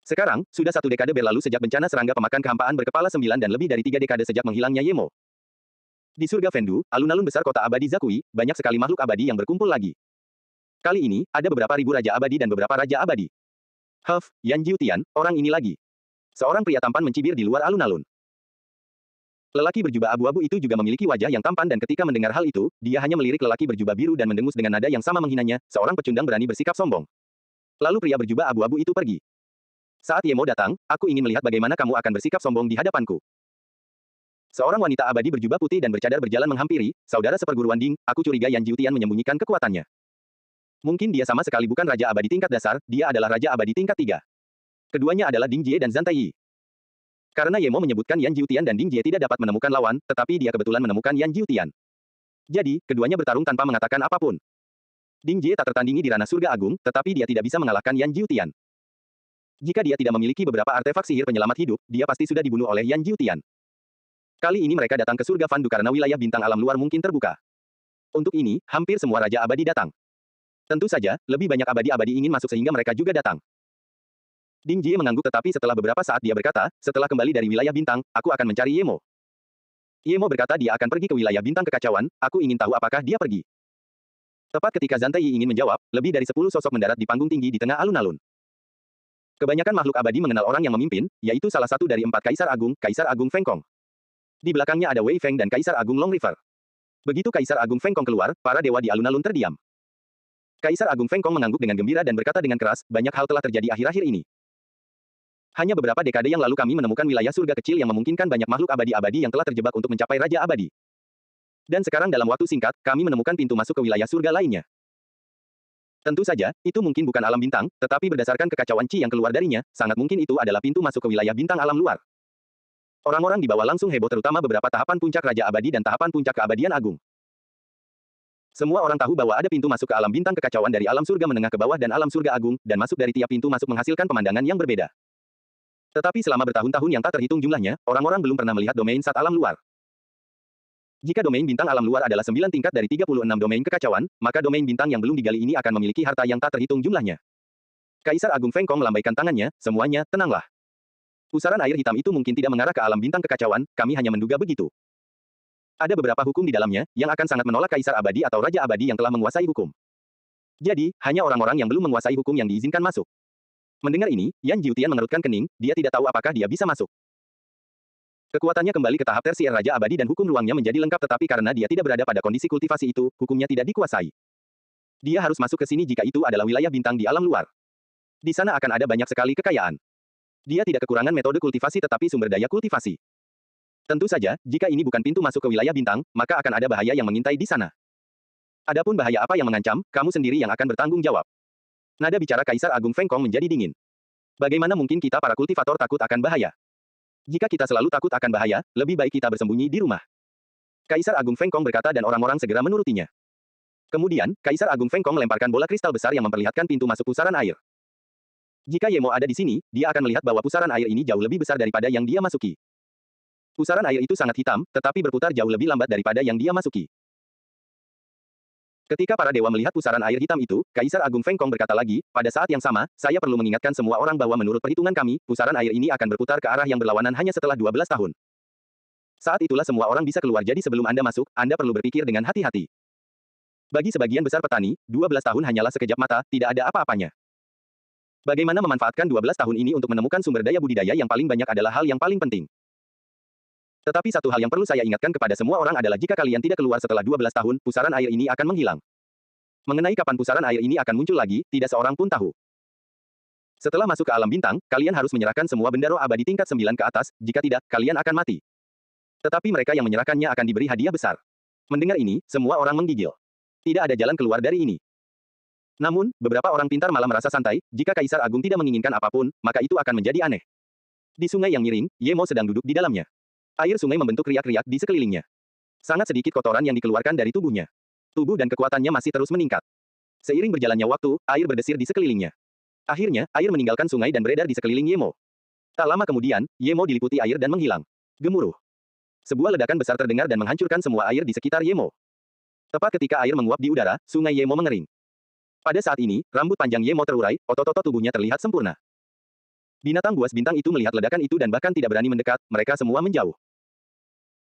S1: Sekarang, sudah 1 dekade berlalu sejak bencana serangga pemakan kehampaan berkepala 9 dan lebih dari 3 dekade sejak menghilangnya Yemo. Di surga Fendu, alun-alun besar kota abadi Zakui, banyak sekali makhluk abadi yang berkumpul lagi. Kali ini, ada beberapa ribu raja abadi dan beberapa raja abadi. Huff, Yan Jiutian, orang ini lagi. Seorang pria tampan mencibir di luar alun-alun. Lelaki berjubah abu-abu itu juga memiliki wajah yang tampan dan ketika mendengar hal itu, dia hanya melirik lelaki berjubah biru dan mendengus dengan nada yang sama menghinanya, seorang pecundang berani bersikap sombong. Lalu pria berjubah abu-abu itu pergi. Saat Yemo datang, aku ingin melihat bagaimana kamu akan bersikap sombong di hadapanku. Seorang wanita abadi berjubah putih dan bercadar berjalan menghampiri, saudara seperguruan Ding, aku curiga Yan Jiutian menyembunyikan kekuatannya. Mungkin dia sama sekali bukan raja abadi tingkat dasar, dia adalah raja abadi tingkat 3. Keduanya adalah Ding Jie dan Zhan Taiyi. Karena Yemo menyebutkan Yan Jiutian dan Ding Jie tidak dapat menemukan lawan, tetapi dia kebetulan menemukan Yan Jiutian. Jadi, keduanya bertarung tanpa mengatakan apapun. Ding Jie tak tertandingi di ranah surga agung, tetapi dia tidak bisa mengalahkan Yan Jiutian. Jika dia tidak memiliki beberapa artefak sihir penyelamat hidup, dia pasti sudah dibunuh oleh Yan Jiutian. Kali ini mereka datang ke surga Fandu karena wilayah bintang alam luar mungkin terbuka. Untuk ini, hampir semua raja abadi datang. Tentu saja, lebih banyak abadi-abadi ingin masuk sehingga mereka juga datang. Ding Jie mengangguk tetapi setelah beberapa saat dia berkata, setelah kembali dari wilayah bintang, aku akan mencari Yemo. Yemo berkata dia akan pergi ke wilayah bintang kekacauan, aku ingin tahu apakah dia pergi. Tepat ketika Zhan Taiyi ingin menjawab, lebih dari 10 sosok mendarat di panggung tinggi di tengah alun-alun. Kebanyakan makhluk abadi mengenal orang yang memimpin, yaitu salah satu dari 4 Kaisar Agung Feng Kong. Di belakangnya ada Wei Feng dan Kaisar Agung Long River. Begitu Kaisar Agung Feng Kong keluar, para dewa di alun-alun terdiam. Kaisar Agung Feng Kong mengangguk dengan gembira dan berkata dengan keras, banyak hal telah terjadi akhir-akhir ini. Hanya beberapa dekade yang lalu kami menemukan wilayah surga kecil yang memungkinkan banyak makhluk abadi-abadi yang telah terjebak untuk mencapai Raja Abadi. Dan sekarang dalam waktu singkat, kami menemukan pintu masuk ke wilayah surga lainnya. Tentu saja, itu mungkin bukan alam bintang, tetapi berdasarkan kekacauan Qi yang keluar darinya, sangat mungkin itu adalah pintu masuk ke wilayah bintang alam luar. Orang-orang di bawah langsung heboh terutama beberapa tahapan puncak Raja Abadi dan tahapan puncak keabadian agung. Semua orang tahu bahwa ada pintu masuk ke alam bintang kekacauan dari alam surga menengah ke bawah dan alam surga agung, dan masuk dari tiap pintu masuk menghasilkan pemandangan yang berbeda. Tetapi selama bertahun-tahun yang tak terhitung jumlahnya, orang-orang belum pernah melihat domain sat alam luar. Jika domain bintang alam luar adalah 9 tingkat dari 36 domain kekacauan, maka domain bintang yang belum digali ini akan memiliki harta yang tak terhitung jumlahnya. Kaisar Agung Feng Kong melambaikan tangannya, semuanya, tenanglah. Pusaran air hitam itu mungkin tidak mengarah ke alam bintang kekacauan, kami hanya menduga begitu. Ada beberapa hukum di dalamnya, yang akan sangat menolak Kaisar Abadi atau Raja Abadi yang telah menguasai hukum. Jadi, hanya orang-orang yang belum menguasai hukum yang diizinkan masuk. Mendengar ini, Yan Jiutian mengerutkan kening, dia tidak tahu apakah dia bisa masuk. Kekuatannya kembali ke tahap tersier Raja Abadi dan hukum ruangnya menjadi lengkap tetapi karena dia tidak berada pada kondisi kultivasi itu, hukumnya tidak dikuasai. Dia harus masuk ke sini jika itu adalah wilayah bintang di alam luar. Di sana akan ada banyak sekali kekayaan. Dia tidak kekurangan metode kultivasi tetapi sumber daya kultivasi. Tentu saja, jika ini bukan pintu masuk ke wilayah bintang, maka akan ada bahaya yang mengintai di sana. Adapun bahaya apa yang mengancam, kamu sendiri yang akan bertanggung jawab. Nada bicara Kaisar Agung Feng Kong menjadi dingin. Bagaimana mungkin kita para kultivator takut akan bahaya? Jika kita selalu takut akan bahaya, lebih baik kita bersembunyi di rumah. Kaisar Agung Feng Kong berkata dan orang-orang segera menurutinya. Kemudian, Kaisar Agung Feng Kong melemparkan bola kristal besar yang memperlihatkan pintu masuk pusaran air. Jika Ye Mo ada di sini, dia akan melihat bahwa pusaran air ini jauh lebih besar daripada yang dia masuki. Pusaran air itu sangat hitam, tetapi berputar jauh lebih lambat daripada yang dia masuki. Ketika para dewa melihat pusaran air hitam itu, Kaisar Agung Feng Kong berkata lagi, pada saat yang sama, saya perlu mengingatkan semua orang bahwa menurut perhitungan kami, pusaran air ini akan berputar ke arah yang berlawanan hanya setelah 12 tahun. Saat itulah semua orang bisa keluar jadi sebelum Anda masuk, Anda perlu berpikir dengan hati-hati. Bagi sebagian besar petani, 12 tahun hanyalah sekejap mata, tidak ada apa-apanya. Bagaimana memanfaatkan 12 tahun ini untuk menemukan sumber daya budidaya yang paling banyak adalah hal yang paling penting. Tetapi satu hal yang perlu saya ingatkan kepada semua orang adalah jika kalian tidak keluar setelah 12 tahun, pusaran air ini akan menghilang. Mengenai kapan pusaran air ini akan muncul lagi, tidak seorang pun tahu. Setelah masuk ke alam bintang, kalian harus menyerahkan semua benda roh abadi tingkat 9 ke atas, jika tidak, kalian akan mati. Tetapi mereka yang menyerahkannya akan diberi hadiah besar. Mendengar ini, semua orang menggigil. Tidak ada jalan keluar dari ini. Namun, beberapa orang pintar malah merasa santai, jika Kaisar Agung tidak menginginkan apapun, maka itu akan menjadi aneh. Di sungai yang miring, Ye Mo sedang duduk di dalamnya. Air sungai membentuk riak-riak di sekelilingnya. Sangat sedikit kotoran yang dikeluarkan dari tubuhnya. Tubuh dan kekuatannya masih terus meningkat. Seiring berjalannya waktu, air berdesir di sekelilingnya. Akhirnya, air meninggalkan sungai dan beredar di sekeliling Ye Mo. Tak lama kemudian, Ye Mo diliputi air dan menghilang. Gemuruh. Sebuah ledakan besar terdengar dan menghancurkan semua air di sekitar Ye Mo. Tepat ketika air menguap di udara, sungai Ye Mo mengering. Pada saat ini, rambut panjang Ye Mo terurai, otot-otot tubuhnya terlihat sempurna. Binatang buas bintang itu melihat ledakan itu dan bahkan tidak berani mendekat, mereka semua menjauh.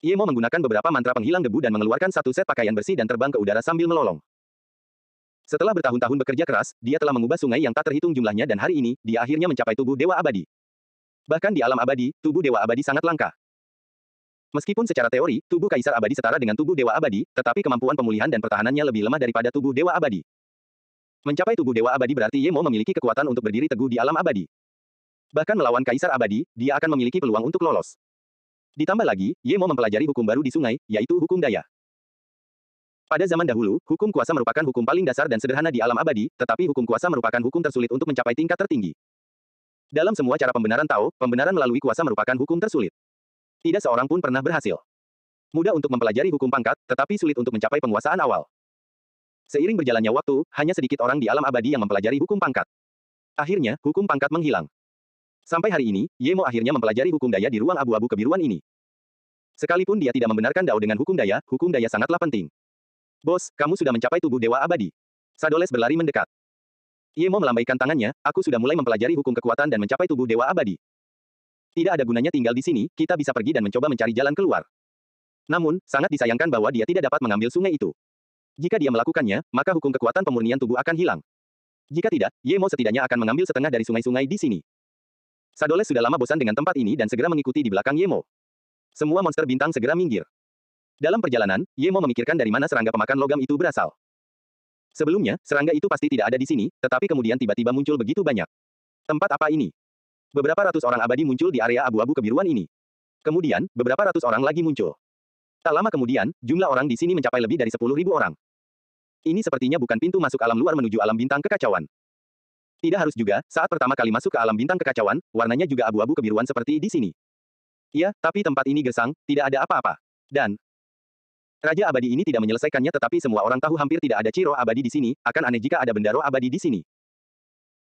S1: Ye Mo menggunakan beberapa mantra penghilang debu dan mengeluarkan satu set pakaian bersih dan terbang ke udara sambil melolong. Setelah bertahun-tahun bekerja keras, dia telah mengubah sungai yang tak terhitung jumlahnya dan hari ini, dia akhirnya mencapai tubuh Dewa Abadi. Bahkan di alam abadi, tubuh Dewa Abadi sangat langka. Meskipun secara teori, tubuh Kaisar Abadi setara dengan tubuh Dewa Abadi, tetapi kemampuan pemulihan dan pertahanannya lebih lemah daripada tubuh Dewa Abadi. Mencapai tubuh Dewa Abadi berarti Ye Mo memiliki kekuatan untuk berdiri teguh di alam abadi. Bahkan melawan Kaisar Abadi, dia akan memiliki peluang untuk lolos. Ditambah lagi, Ye Mo mempelajari hukum baru di sungai, yaitu hukum daya. Pada zaman dahulu, hukum kuasa merupakan hukum paling dasar dan sederhana di alam abadi, tetapi hukum kuasa merupakan hukum tersulit untuk mencapai tingkat tertinggi. Dalam semua cara pembenaran Tao, pembenaran melalui kuasa merupakan hukum tersulit. Tidak seorang pun pernah berhasil. Mudah untuk mempelajari hukum pangkat, tetapi sulit untuk mencapai penguasaan awal. Seiring berjalannya waktu, hanya sedikit orang di alam abadi yang mempelajari hukum pangkat. Akhirnya, hukum pangkat menghilang. Sampai hari ini, Ye Mo akhirnya mempelajari hukum daya di ruang abu-abu kebiruan ini. Sekalipun dia tidak membenarkan Dao dengan hukum daya sangatlah penting. Bos, kamu sudah mencapai tubuh Dewa Abadi. Sadoles berlari mendekat. Ye Mo melambaikan tangannya, aku sudah mulai mempelajari hukum kekuatan dan mencapai tubuh Dewa Abadi. Tidak ada gunanya tinggal di sini, kita bisa pergi dan mencoba mencari jalan keluar. Namun, sangat disayangkan bahwa dia tidak dapat mengambil sungai itu. Jika dia melakukannya, maka hukum kekuatan pemurnian tubuh akan hilang. Jika tidak, Ye Mo setidaknya akan mengambil setengah dari sungai-sungai di sini. Sadoles sudah lama bosan dengan tempat ini dan segera mengikuti di belakang Ye Mo. Semua monster bintang segera minggir. Dalam perjalanan, Ye Mo memikirkan dari mana serangga pemakan logam itu berasal. Sebelumnya, serangga itu pasti tidak ada di sini, tetapi kemudian tiba-tiba muncul begitu banyak. Tempat apa ini? Beberapa ratus orang abadi muncul di area abu-abu kebiruan ini. Kemudian, beberapa ratus orang lagi muncul. Tak lama kemudian, jumlah orang di sini mencapai lebih dari 10.000 orang. Ini sepertinya bukan pintu masuk alam luar menuju alam bintang kekacauan. Tidak harus juga, saat pertama kali masuk ke alam bintang kekacauan, warnanya juga abu-abu kebiruan seperti di sini. Iya, tapi tempat ini gersang, tidak ada apa-apa. Dan Raja Abadi ini tidak menyelesaikannya tetapi semua orang tahu hampir tidak ada Ciro Abadi di sini, akan aneh jika ada benda roh abadi di sini.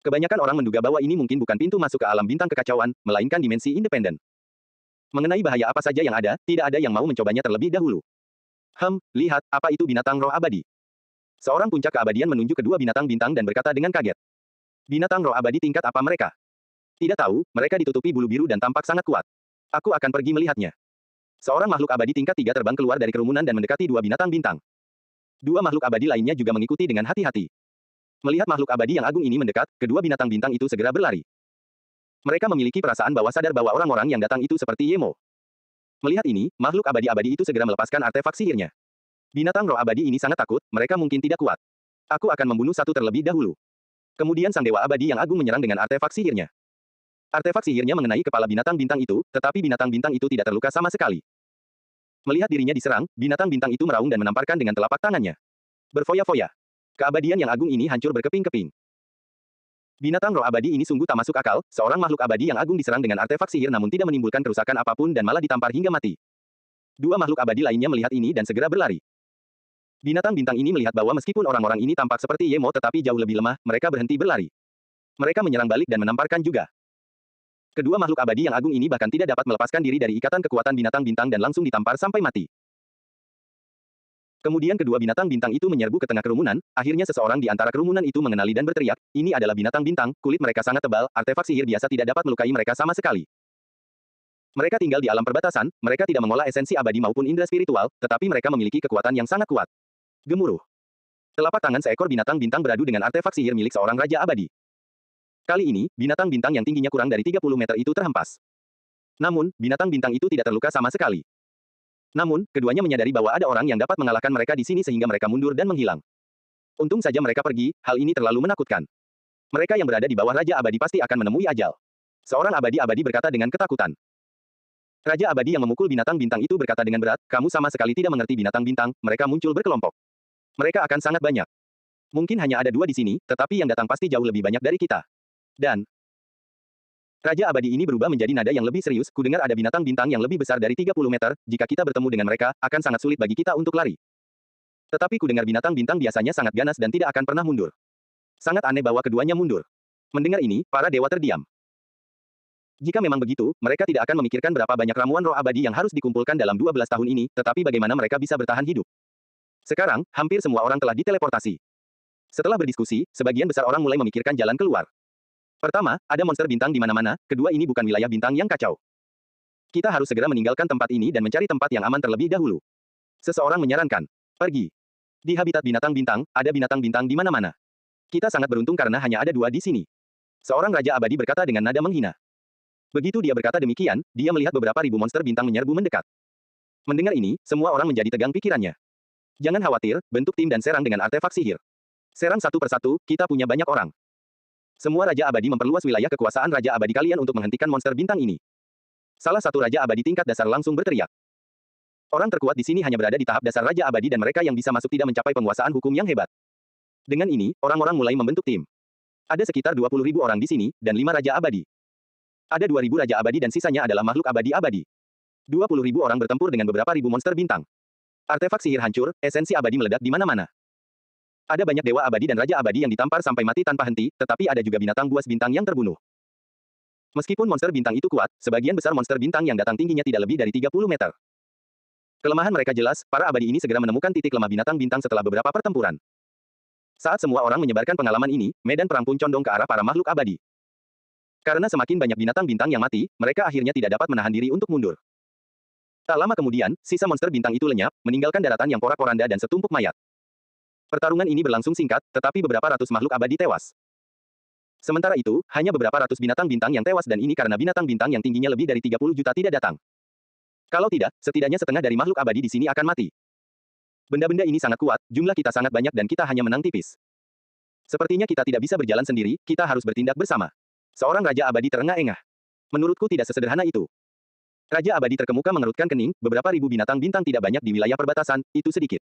S1: Kebanyakan orang menduga bahwa ini mungkin bukan pintu masuk ke alam bintang kekacauan, melainkan dimensi independen. Mengenai bahaya apa saja yang ada, tidak ada yang mau mencobanya terlebih dahulu. Lihat, apa itu binatang roh abadi? Seorang puncak keabadian menunjuk kedua binatang bintang dan berkata dengan kaget. Binatang roh abadi tingkat apa mereka? Tidak tahu, mereka ditutupi bulu biru dan tampak sangat kuat. Aku akan pergi melihatnya. Seorang makhluk abadi tingkat 3 terbang keluar dari kerumunan dan mendekati dua binatang bintang. Dua makhluk abadi lainnya juga mengikuti dengan hati-hati. Melihat makhluk abadi yang agung ini mendekat, kedua binatang bintang itu segera berlari. Mereka memiliki perasaan sadar bahwa orang-orang yang datang itu seperti Yemo. Melihat ini, makhluk abadi-abadi itu segera melepaskan artefak sihirnya. Binatang roh abadi ini sangat takut, mereka mungkin tidak kuat. Aku akan membunuh satu terlebih dahulu. Kemudian sang dewa abadi yang agung menyerang dengan artefak sihirnya. Artefak sihirnya mengenai kepala binatang bintang itu, tetapi binatang bintang itu tidak terluka sama sekali. Melihat dirinya diserang, binatang bintang itu meraung dan menamparkan dengan telapak tangannya. Berfoya-foya. Keabadian yang agung ini hancur berkeping-keping. Binatang roh abadi ini sungguh tak masuk akal, seorang makhluk abadi yang agung diserang dengan artefak sihir namun tidak menimbulkan kerusakan apapun dan malah ditampar hingga mati. Dua makhluk abadi lainnya melihat ini dan segera berlari. Binatang bintang ini melihat bahwa meskipun orang-orang ini tampak seperti Yemo tetapi jauh lebih lemah, mereka berhenti berlari. Mereka menyerang balik dan menamparkan juga. Kedua makhluk abadi yang agung ini bahkan tidak dapat melepaskan diri dari ikatan kekuatan binatang bintang dan langsung ditampar sampai mati. Kemudian kedua binatang bintang itu menyerbu ke tengah kerumunan, akhirnya seseorang di antara kerumunan itu mengenali dan berteriak, ini adalah binatang bintang, kulit mereka sangat tebal, artefak sihir biasa tidak dapat melukai mereka sama sekali. Mereka tinggal di alam perbatasan, mereka tidak mengolah esensi abadi maupun indera spiritual, tetapi mereka memiliki kekuatan yang sangat kuat. Gemuruh. Telapak tangan seekor binatang bintang beradu dengan artefak sihir milik seorang raja abadi. Kali ini, binatang bintang yang tingginya kurang dari 30 meter itu terhempas. Namun, binatang bintang itu tidak terluka sama sekali. Namun, keduanya menyadari bahwa ada orang yang dapat mengalahkan mereka di sini sehingga mereka mundur dan menghilang. Untung saja mereka pergi, hal ini terlalu menakutkan. Mereka yang berada di bawah Raja Abadi pasti akan menemui ajal. Seorang abadi-abadi berkata dengan ketakutan. Raja Abadi yang memukul binatang bintang itu berkata dengan berat, kamu sama sekali tidak mengerti binatang bintang, mereka muncul berkelompok. Mereka akan sangat banyak. Mungkin hanya ada 2 di sini, tetapi yang datang pasti jauh lebih banyak dari kita. Dan Raja Abadi ini berubah menjadi nada yang lebih serius, kudengar ada binatang bintang yang lebih besar dari 30 meter, jika kita bertemu dengan mereka, akan sangat sulit bagi kita untuk lari. Tetapi kudengar binatang bintang biasanya sangat ganas dan tidak akan pernah mundur. Sangat aneh bahwa keduanya mundur. Mendengar ini, para dewa terdiam. Jika memang begitu, mereka tidak akan memikirkan berapa banyak ramuan roh abadi yang harus dikumpulkan dalam 12 tahun ini, tetapi bagaimana mereka bisa bertahan hidup. Sekarang, hampir semua orang telah diteleportasi. Setelah berdiskusi, sebagian besar orang mulai memikirkan jalan keluar. Pertama, ada monster bintang di mana-mana, kedua ini bukan wilayah bintang yang kacau. Kita harus segera meninggalkan tempat ini dan mencari tempat yang aman terlebih dahulu. Seseorang menyarankan, pergi. Di habitat binatang bintang, ada binatang bintang di mana-mana. Kita sangat beruntung karena hanya ada 2 di sini. Seorang raja abadi berkata dengan nada menghina. Begitu dia berkata demikian, dia melihat beberapa ribu monster bintang menyerbu mendekat. Mendengar ini, semua orang menjadi tegang pikirannya. Jangan khawatir, bentuk tim dan serang dengan artefak sihir. Serang satu persatu, kita punya banyak orang. Semua raja abadi memperluas wilayah kekuasaan raja abadi kalian untuk menghentikan monster bintang ini. Salah satu raja abadi tingkat dasar langsung berteriak. Orang terkuat di sini hanya berada di tahap dasar raja abadi dan mereka yang bisa masuk tidak mencapai penguasaan hukum yang hebat. Dengan ini, orang-orang mulai membentuk tim. Ada sekitar 20.000 orang di sini, dan 5 raja abadi. Ada 2.000 raja abadi dan sisanya adalah makhluk abadi-abadi. 20.000 orang bertempur dengan beberapa ribu monster bintang. Artefak sihir hancur, esensi abadi meledak di mana-mana. Ada banyak dewa abadi dan raja abadi yang ditampar sampai mati tanpa henti, tetapi ada juga binatang buas bintang yang terbunuh. Meskipun monster bintang itu kuat, sebagian besar monster bintang yang datang tingginya tidak lebih dari 30 meter. Kelemahan mereka jelas, para abadi ini segera menemukan titik lemah binatang bintang setelah beberapa pertempuran. Saat semua orang menyebarkan pengalaman ini, medan perang pun condong ke arah para makhluk abadi. Karena semakin banyak binatang bintang yang mati, mereka akhirnya tidak dapat menahan diri untuk mundur. Tak lama kemudian, sisa monster bintang itu lenyap, meninggalkan daratan yang porak-poranda dan setumpuk mayat. Pertarungan ini berlangsung singkat, tetapi beberapa ratus makhluk abadi tewas. Sementara itu, hanya beberapa ratus binatang bintang yang tewas dan ini karena binatang bintang yang tingginya lebih dari 30 juta tidak datang. Kalau tidak, setidaknya setengah dari makhluk abadi di sini akan mati. Benda-benda ini sangat kuat, jumlah kita sangat banyak dan kita hanya menang tipis. Sepertinya kita tidak bisa berjalan sendiri, kita harus bertindak bersama. Seorang raja abadi terengah-engah. Menurutku tidak sesederhana itu. Raja abadi terkemuka mengerutkan kening, beberapa ribu binatang bintang tidak banyak di wilayah perbatasan, itu sedikit.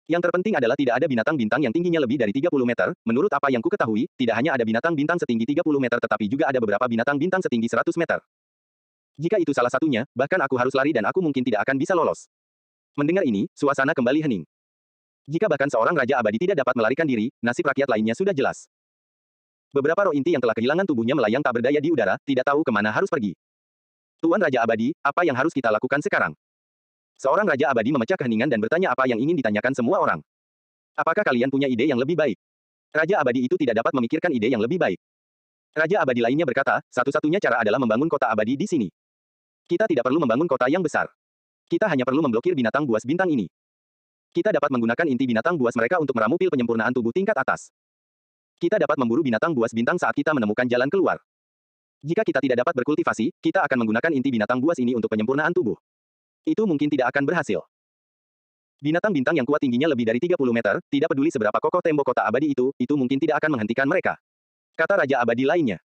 S1: Yang terpenting adalah tidak ada binatang bintang yang tingginya lebih dari 30 meter, menurut apa yang kuketahui, tidak hanya ada binatang bintang setinggi 30 meter tetapi juga ada beberapa binatang bintang setinggi 100 meter. Jika itu salah satunya, bahkan aku harus lari dan aku mungkin tidak akan bisa lolos. Mendengar ini, suasana kembali hening. Jika bahkan seorang Raja Abadi tidak dapat melarikan diri, nasib rakyat lainnya sudah jelas. Beberapa roh inti yang telah kehilangan tubuhnya melayang tak berdaya di udara, tidak tahu kemana harus pergi. Tuan Raja Abadi, apa yang harus kita lakukan sekarang? Seorang Raja Abadi memecah keheningan dan bertanya apa yang ingin ditanyakan semua orang. Apakah kalian punya ide yang lebih baik? Raja Abadi itu tidak dapat memikirkan ide yang lebih baik. Raja Abadi lainnya berkata, satu-satunya cara adalah membangun kota abadi di sini. Kita tidak perlu membangun kota yang besar. Kita hanya perlu memblokir binatang buas bintang ini. Kita dapat menggunakan inti binatang buas mereka untuk meramu pil penyempurnaan tubuh tingkat atas. Kita dapat memburu binatang buas bintang saat kita menemukan jalan keluar. Jika kita tidak dapat berkultivasi, kita akan menggunakan inti binatang buas ini untuk penyempurnaan tubuh. Itu mungkin tidak akan berhasil. Binatang bintang yang kuat tingginya lebih dari 30 meter, tidak peduli seberapa kokoh tembok kota abadi itu mungkin tidak akan menghentikan mereka. Kata Raja Abadi lainnya.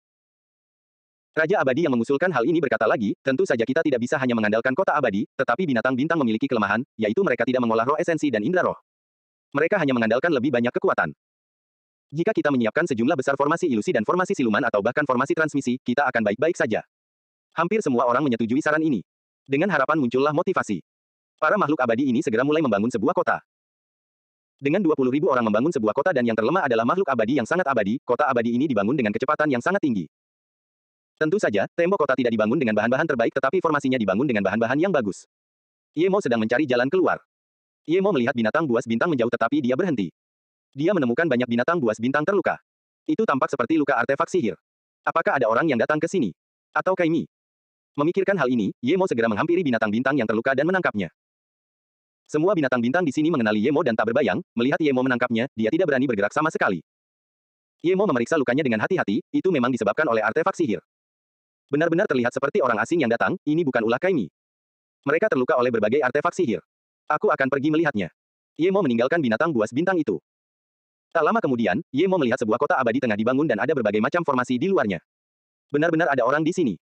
S1: Raja Abadi yang mengusulkan hal ini berkata lagi, tentu saja kita tidak bisa hanya mengandalkan kota abadi, tetapi binatang bintang memiliki kelemahan, yaitu mereka tidak mengolah roh esensi dan indera roh. Mereka hanya mengandalkan lebih banyak kekuatan. Jika kita menyiapkan sejumlah besar formasi ilusi dan formasi siluman atau bahkan formasi transmisi, kita akan baik-baik saja. Hampir semua orang menyetujui saran ini. Dengan harapan muncullah motivasi. Para makhluk abadi ini segera mulai membangun sebuah kota. Dengan 20.000 orang membangun sebuah kota dan yang terlemah adalah makhluk abadi yang sangat abadi, kota abadi ini dibangun dengan kecepatan yang sangat tinggi. Tentu saja, tembok kota tidak dibangun dengan bahan-bahan terbaik tetapi formasinya dibangun dengan bahan-bahan yang bagus. Yemo sedang mencari jalan keluar. Yemo melihat binatang buas bintang menjauh tetapi dia berhenti. Dia menemukan banyak binatang buas bintang terluka. Itu tampak seperti luka artefak sihir. Apakah ada orang yang datang ke sini? Atau Kaimi? Memikirkan hal ini, Yemo segera menghampiri binatang bintang yang terluka dan menangkapnya. Semua binatang bintang di sini mengenali Yemo dan tak berbayang, melihat Yemo menangkapnya, dia tidak berani bergerak sama sekali. Yemo memeriksa lukanya dengan hati-hati, itu memang disebabkan oleh artefak sihir. Benar-benar terlihat seperti orang asing yang datang, ini bukan ulah Kaimi. Mereka terluka oleh berbagai artefak sihir. Aku akan pergi melihatnya. Yemo meninggalkan binatang buas bintang itu. Tak lama kemudian, Yemo melihat sebuah kota abadi tengah dibangun dan ada berbagai macam formasi di luarnya. Benar-benar ada orang di sini.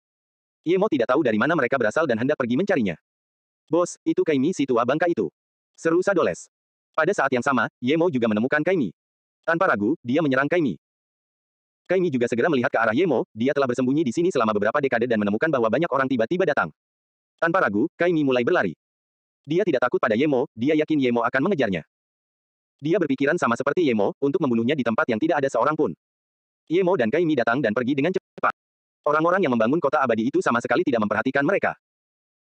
S1: Yemo tidak tahu dari mana mereka berasal dan hendak pergi mencarinya. Bos, itu Kaimi si tua bangka itu. Seru Sadoles. Pada saat yang sama, Yemo juga menemukan Kaimi. Tanpa ragu, dia menyerang Kaimi. Kaimi juga segera melihat ke arah Yemo, dia telah bersembunyi di sini selama beberapa dekade dan menemukan bahwa banyak orang tiba-tiba datang. Tanpa ragu, Kaimi mulai berlari. Dia tidak takut pada Yemo, dia yakin Yemo akan mengejarnya. Dia berpikiran sama seperti Yemo, untuk membunuhnya di tempat yang tidak ada seorang pun. Yemo dan Kaimi datang dan pergi dengan cepat. Orang-orang yang membangun kota abadi itu sama sekali tidak memperhatikan mereka.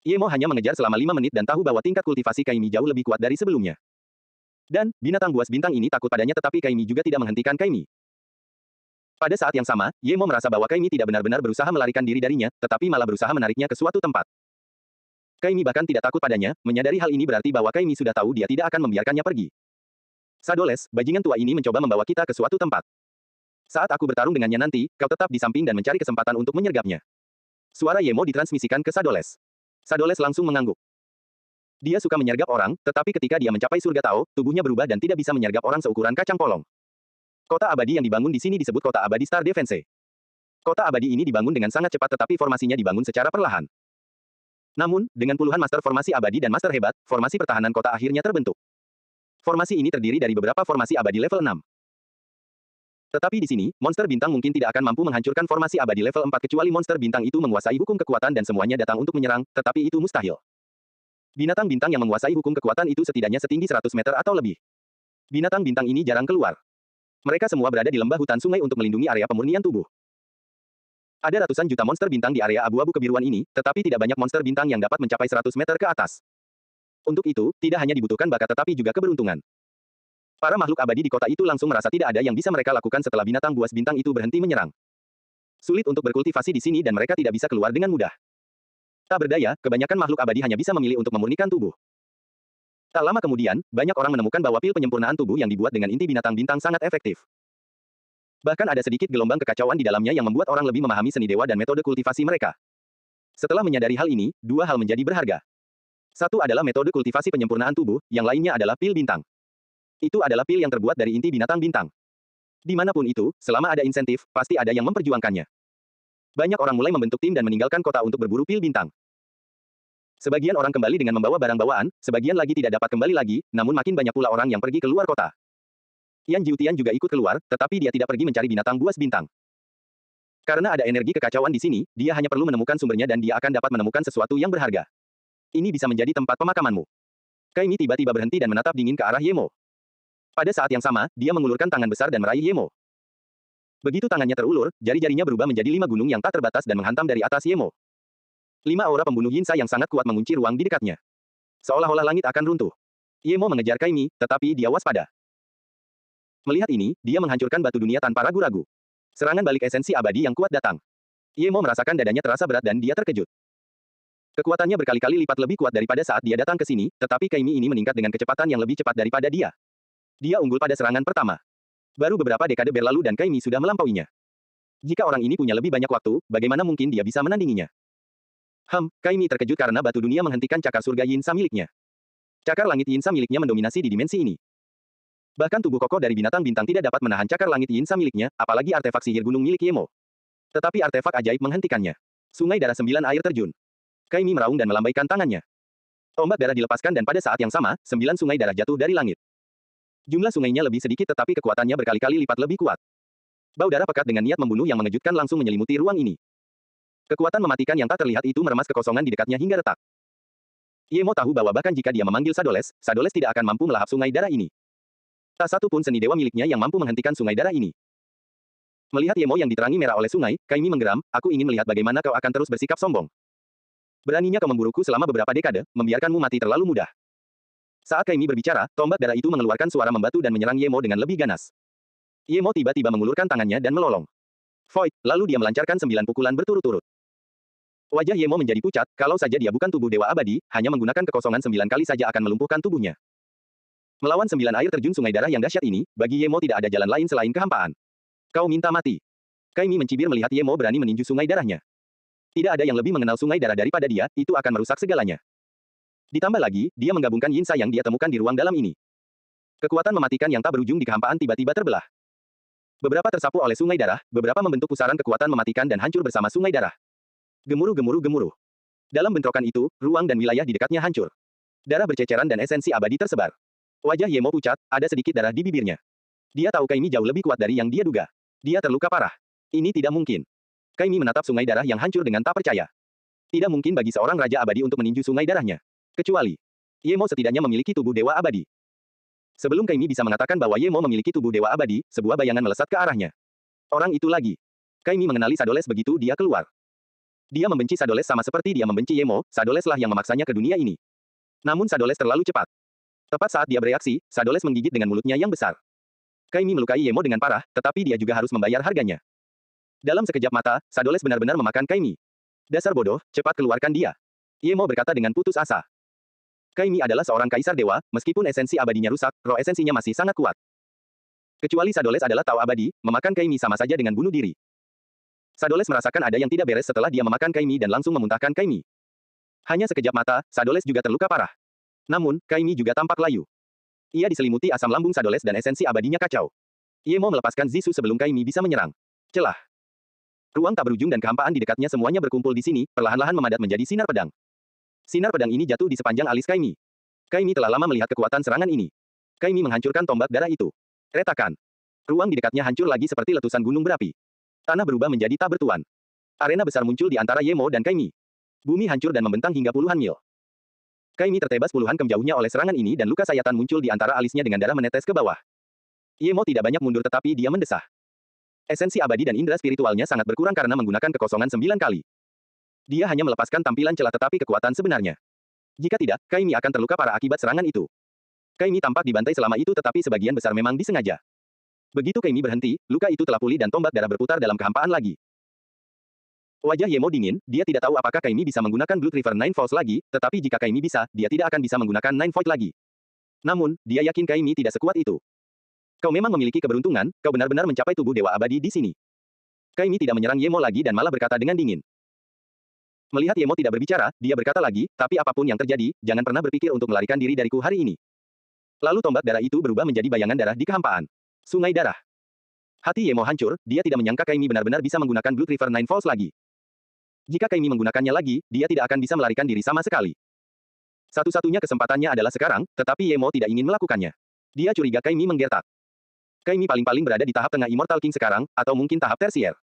S1: Yemo hanya mengejar selama 5 menit dan tahu bahwa tingkat kultivasi Kaimi jauh lebih kuat dari sebelumnya. Dan, binatang buas bintang ini takut padanya tetapi Kaimi juga tidak menghentikan Kaimi. Pada saat yang sama, Yemo merasa bahwa Kaimi tidak benar-benar berusaha melarikan diri darinya, tetapi malah berusaha menariknya ke suatu tempat. Kaimi bahkan tidak takut padanya, menyadari hal ini berarti bahwa Kaimi sudah tahu dia tidak akan membiarkannya pergi. Sadoles, bajingan tua ini mencoba membawa kita ke suatu tempat. Saat aku bertarung dengannya nanti, kau tetap di samping dan mencari kesempatan untuk menyergapnya. Suara Yemo ditransmisikan ke Sadoles. Sadoles langsung mengangguk. Dia suka menyergap orang, tetapi ketika dia mencapai surga Tao, tubuhnya berubah dan tidak bisa menyergap orang seukuran kacang polong. Kota abadi yang dibangun di sini disebut kota abadi Star Defense. Kota abadi ini dibangun dengan sangat cepat tetapi formasinya dibangun secara perlahan. Namun, dengan puluhan master formasi abadi dan master hebat, formasi pertahanan kota akhirnya terbentuk. Formasi ini terdiri dari beberapa formasi abadi level 6. Tetapi di sini, monster bintang mungkin tidak akan mampu menghancurkan formasi abadi level 4 kecuali monster bintang itu menguasai hukum kekuatan dan semuanya datang untuk menyerang, tetapi itu mustahil. Binatang bintang yang menguasai hukum kekuatan itu setidaknya setinggi 100 meter atau lebih. Binatang bintang ini jarang keluar. Mereka semua berada di lembah hutan sungai untuk melindungi area pemurnian tubuh. Ada ratusan juta monster bintang di area abu-abu kebiruan ini, tetapi tidak banyak monster bintang yang dapat mencapai 100 meter ke atas. Untuk itu, tidak hanya dibutuhkan bakat tetapi juga keberuntungan. Para makhluk abadi di kota itu langsung merasa tidak ada yang bisa mereka lakukan setelah binatang buas bintang itu berhenti menyerang. Sulit untuk berkultivasi di sini dan mereka tidak bisa keluar dengan mudah. Tak berdaya, kebanyakan makhluk abadi hanya bisa memilih untuk memurnikan tubuh. Tak lama kemudian, banyak orang menemukan bahwa pil penyempurnaan tubuh yang dibuat dengan inti binatang bintang sangat efektif. Bahkan ada sedikit gelombang kekacauan di dalamnya yang membuat orang lebih memahami seni dewa dan metode kultivasi mereka. Setelah menyadari hal ini, dua hal menjadi berharga. Satu adalah metode kultivasi penyempurnaan tubuh, yang lainnya adalah pil bintang. Itu adalah pil yang terbuat dari inti binatang bintang. Dimanapun itu, selama ada insentif, pasti ada yang memperjuangkannya. Banyak orang mulai membentuk tim dan meninggalkan kota untuk berburu pil bintang. Sebagian orang kembali dengan membawa barang bawaan, sebagian lagi tidak dapat kembali lagi, namun makin banyak pula orang yang pergi ke luar kota. Yan Jiutian juga ikut keluar, tetapi dia tidak pergi mencari binatang buas bintang. Karena ada energi kekacauan di sini, dia hanya perlu menemukan sumbernya dan dia akan dapat menemukan sesuatu yang berharga. Ini bisa menjadi tempat pemakamanmu. Kaimi tiba-tiba berhenti dan menatap dingin ke arah Yemo. Pada saat yang sama, dia mengulurkan tangan besar dan meraih Yemo. Begitu tangannya terulur, jari-jarinya berubah menjadi 5 gunung yang tak terbatas dan menghantam dari atas Yemo. 5 aura pembunuh Yinsa yang sangat kuat mengunci ruang di dekatnya. Seolah-olah langit akan runtuh. Yemo mengejar Kaimi, tetapi dia waspada. Melihat ini, dia menghancurkan batu dunia tanpa ragu-ragu. Serangan balik esensi abadi yang kuat datang. Yemo merasakan dadanya terasa berat dan dia terkejut. Kekuatannya berkali-kali lipat lebih kuat daripada saat dia datang ke sini, tetapi Kaimi ini meningkat dengan kecepatan yang lebih cepat daripada dia. Dia unggul pada serangan pertama. Baru beberapa dekade berlalu dan Kaimi sudah melampauinya. Jika orang ini punya lebih banyak waktu, bagaimana mungkin dia bisa menandinginya? Kaimi terkejut karena batu dunia menghentikan cakar surga Yinsa miliknya. Cakar langit Yinsa miliknya mendominasi di dimensi ini. Bahkan tubuh kokoh dari binatang bintang tidak dapat menahan cakar langit Yinsa miliknya, apalagi artefak sihir gunung milik Yemo. Tetapi artefak ajaib menghentikannya. Sungai darah 9 air terjun. Kaimi meraung dan melambaikan tangannya. Tombak darah dilepaskan dan pada saat yang sama, 9 sungai darah jatuh dari langit. Jumlah sungainya lebih sedikit tetapi kekuatannya berkali-kali lipat lebih kuat. Bau darah pekat dengan niat membunuh yang mengejutkan langsung menyelimuti ruang ini. Kekuatan mematikan yang tak terlihat itu meremas kekosongan di dekatnya hingga retak. Yemo tahu bahwa bahkan jika dia memanggil Sadoles, Sadoles tidak akan mampu melahap sungai darah ini. Tak satu pun seni dewa miliknya yang mampu menghentikan sungai darah ini. Melihat Yemo yang diterangi merah oleh sungai, Kaimi menggeram, aku ingin melihat bagaimana kau akan terus bersikap sombong. Beraninya kau memburuku selama beberapa dekade, membiarkanmu mati terlalu mudah. Saat Kaimi berbicara, tombak darah itu mengeluarkan suara membatu dan menyerang Yemo dengan lebih ganas. Yemo tiba-tiba mengulurkan tangannya dan melolong. Void, lalu dia melancarkan 9 pukulan berturut-turut. Wajah Yemo menjadi pucat, kalau saja dia bukan tubuh dewa abadi, hanya menggunakan kekosongan 9 kali saja akan melumpuhkan tubuhnya. Melawan 9 air terjun sungai darah yang dahsyat ini, bagi Yemo tidak ada jalan lain selain kehampaan. Kau minta mati. Kaimi mencibir melihat Yemo berani meninju sungai darahnya. Tidak ada yang lebih mengenal sungai darah daripada dia, itu akan merusak segalanya. Ditambah lagi, dia menggabungkan Yinsa yang dia temukan di ruang dalam ini. Kekuatan mematikan yang tak berujung di kehampaan tiba-tiba terbelah. Beberapa tersapu oleh sungai darah, beberapa membentuk pusaran kekuatan mematikan dan hancur bersama sungai darah. Gemuruh. Dalam bentrokan itu, ruang dan wilayah di dekatnya hancur. Darah berceceran dan esensi abadi tersebar. Wajah Yemo pucat, ada sedikit darah di bibirnya. Dia tahu Kaimi jauh lebih kuat dari yang dia duga. Dia terluka parah. Ini tidak mungkin. Kaimi menatap sungai darah yang hancur dengan tak percaya. Tidak mungkin bagi seorang raja abadi untuk meninju sungai darahnya. Kecuali, Yemo setidaknya memiliki tubuh dewa abadi. Sebelum Kaimi bisa mengatakan bahwa Yemo memiliki tubuh dewa abadi, sebuah bayangan melesat ke arahnya. Orang itu lagi. Kaimi mengenali Sadoles begitu dia keluar. Dia membenci Sadoles sama seperti dia membenci Yemo, Sadoles lah yang memaksanya ke dunia ini. Namun Sadoles terlalu cepat. Tepat saat dia bereaksi, Sadoles menggigit dengan mulutnya yang besar. Kaimi melukai Yemo dengan parah, tetapi dia juga harus membayar harganya. Dalam sekejap mata, Sadoles benar-benar memakan Kaimi. Dasar bodoh, cepat keluarkan dia. Yemo berkata dengan putus asa. Kaimi adalah seorang kaisar dewa, meskipun esensi abadinya rusak, roh esensinya masih sangat kuat. Kecuali Sadoles adalah Tao abadi, memakan Kaimi sama saja dengan bunuh diri. Sadoles merasakan ada yang tidak beres setelah dia memakan Kaimi dan langsung memuntahkan Kaimi. Hanya sekejap mata, Sadoles juga terluka parah. Namun, Kaimi juga tampak layu. Ia diselimuti asam lambung Sadoles dan esensi abadinya kacau. Yemo melepaskan Zisu sebelum Kaimi bisa menyerang. Celah. Ruang tak berujung dan kehampaan di dekatnya semuanya berkumpul di sini, perlahan-lahan memadat menjadi sinar pedang. Sinar pedang ini jatuh di sepanjang alis Kaimi. Kaimi telah lama melihat kekuatan serangan ini. Kaimi menghancurkan tombak darah itu. Retakan. Ruang di dekatnya hancur lagi seperti letusan gunung berapi. Tanah berubah menjadi tak bertuan. Arena besar muncul di antara Yemo dan Kaimi. Bumi hancur dan membentang hingga puluhan mil. Kaimi tertebas puluhan km jauhnya oleh serangan ini dan luka sayatan muncul di antara alisnya dengan darah menetes ke bawah. Yemo tidak banyak mundur tetapi dia mendesah. Esensi abadi dan indera spiritualnya sangat berkurang karena menggunakan kekosongan 9 kali. Dia hanya melepaskan tampilan celah tetapi kekuatan sebenarnya. Jika tidak, Kaimi akan terluka parah akibat serangan itu. Kaimi tampak dibantai selama itu tetapi sebagian besar memang disengaja. Begitu Kaimi berhenti, luka itu telah pulih dan tombak darah berputar dalam kehampaan lagi. Wajah Yemo dingin, dia tidak tahu apakah Kaimi bisa menggunakan Blood River Nine Falls lagi, tetapi jika Kaimi bisa, dia tidak akan bisa menggunakan Nine Void lagi. Namun, dia yakin Kaimi tidak sekuat itu. Kau memang memiliki keberuntungan, kau benar-benar mencapai tubuh dewa abadi di sini. Kaimi tidak menyerang Yemo lagi dan malah berkata dengan dingin. Melihat Yemo tidak berbicara, dia berkata lagi, tapi apapun yang terjadi, jangan pernah berpikir untuk melarikan diri dariku hari ini. Lalu tombak darah itu berubah menjadi bayangan darah di kehampaan. Sungai darah. Hati Yemo hancur, dia tidak menyangka Kaimi benar-benar bisa menggunakan Blood River Nine Falls lagi. Jika Kaimi menggunakannya lagi, dia tidak akan bisa melarikan diri sama sekali. Satu-satunya kesempatannya adalah sekarang, tetapi Ye Mo tidak ingin melakukannya. Dia curiga Kai Mi menggertak. Kai Mi paling-paling berada di tahap tengah Immortal King sekarang, atau mungkin tahap tersier.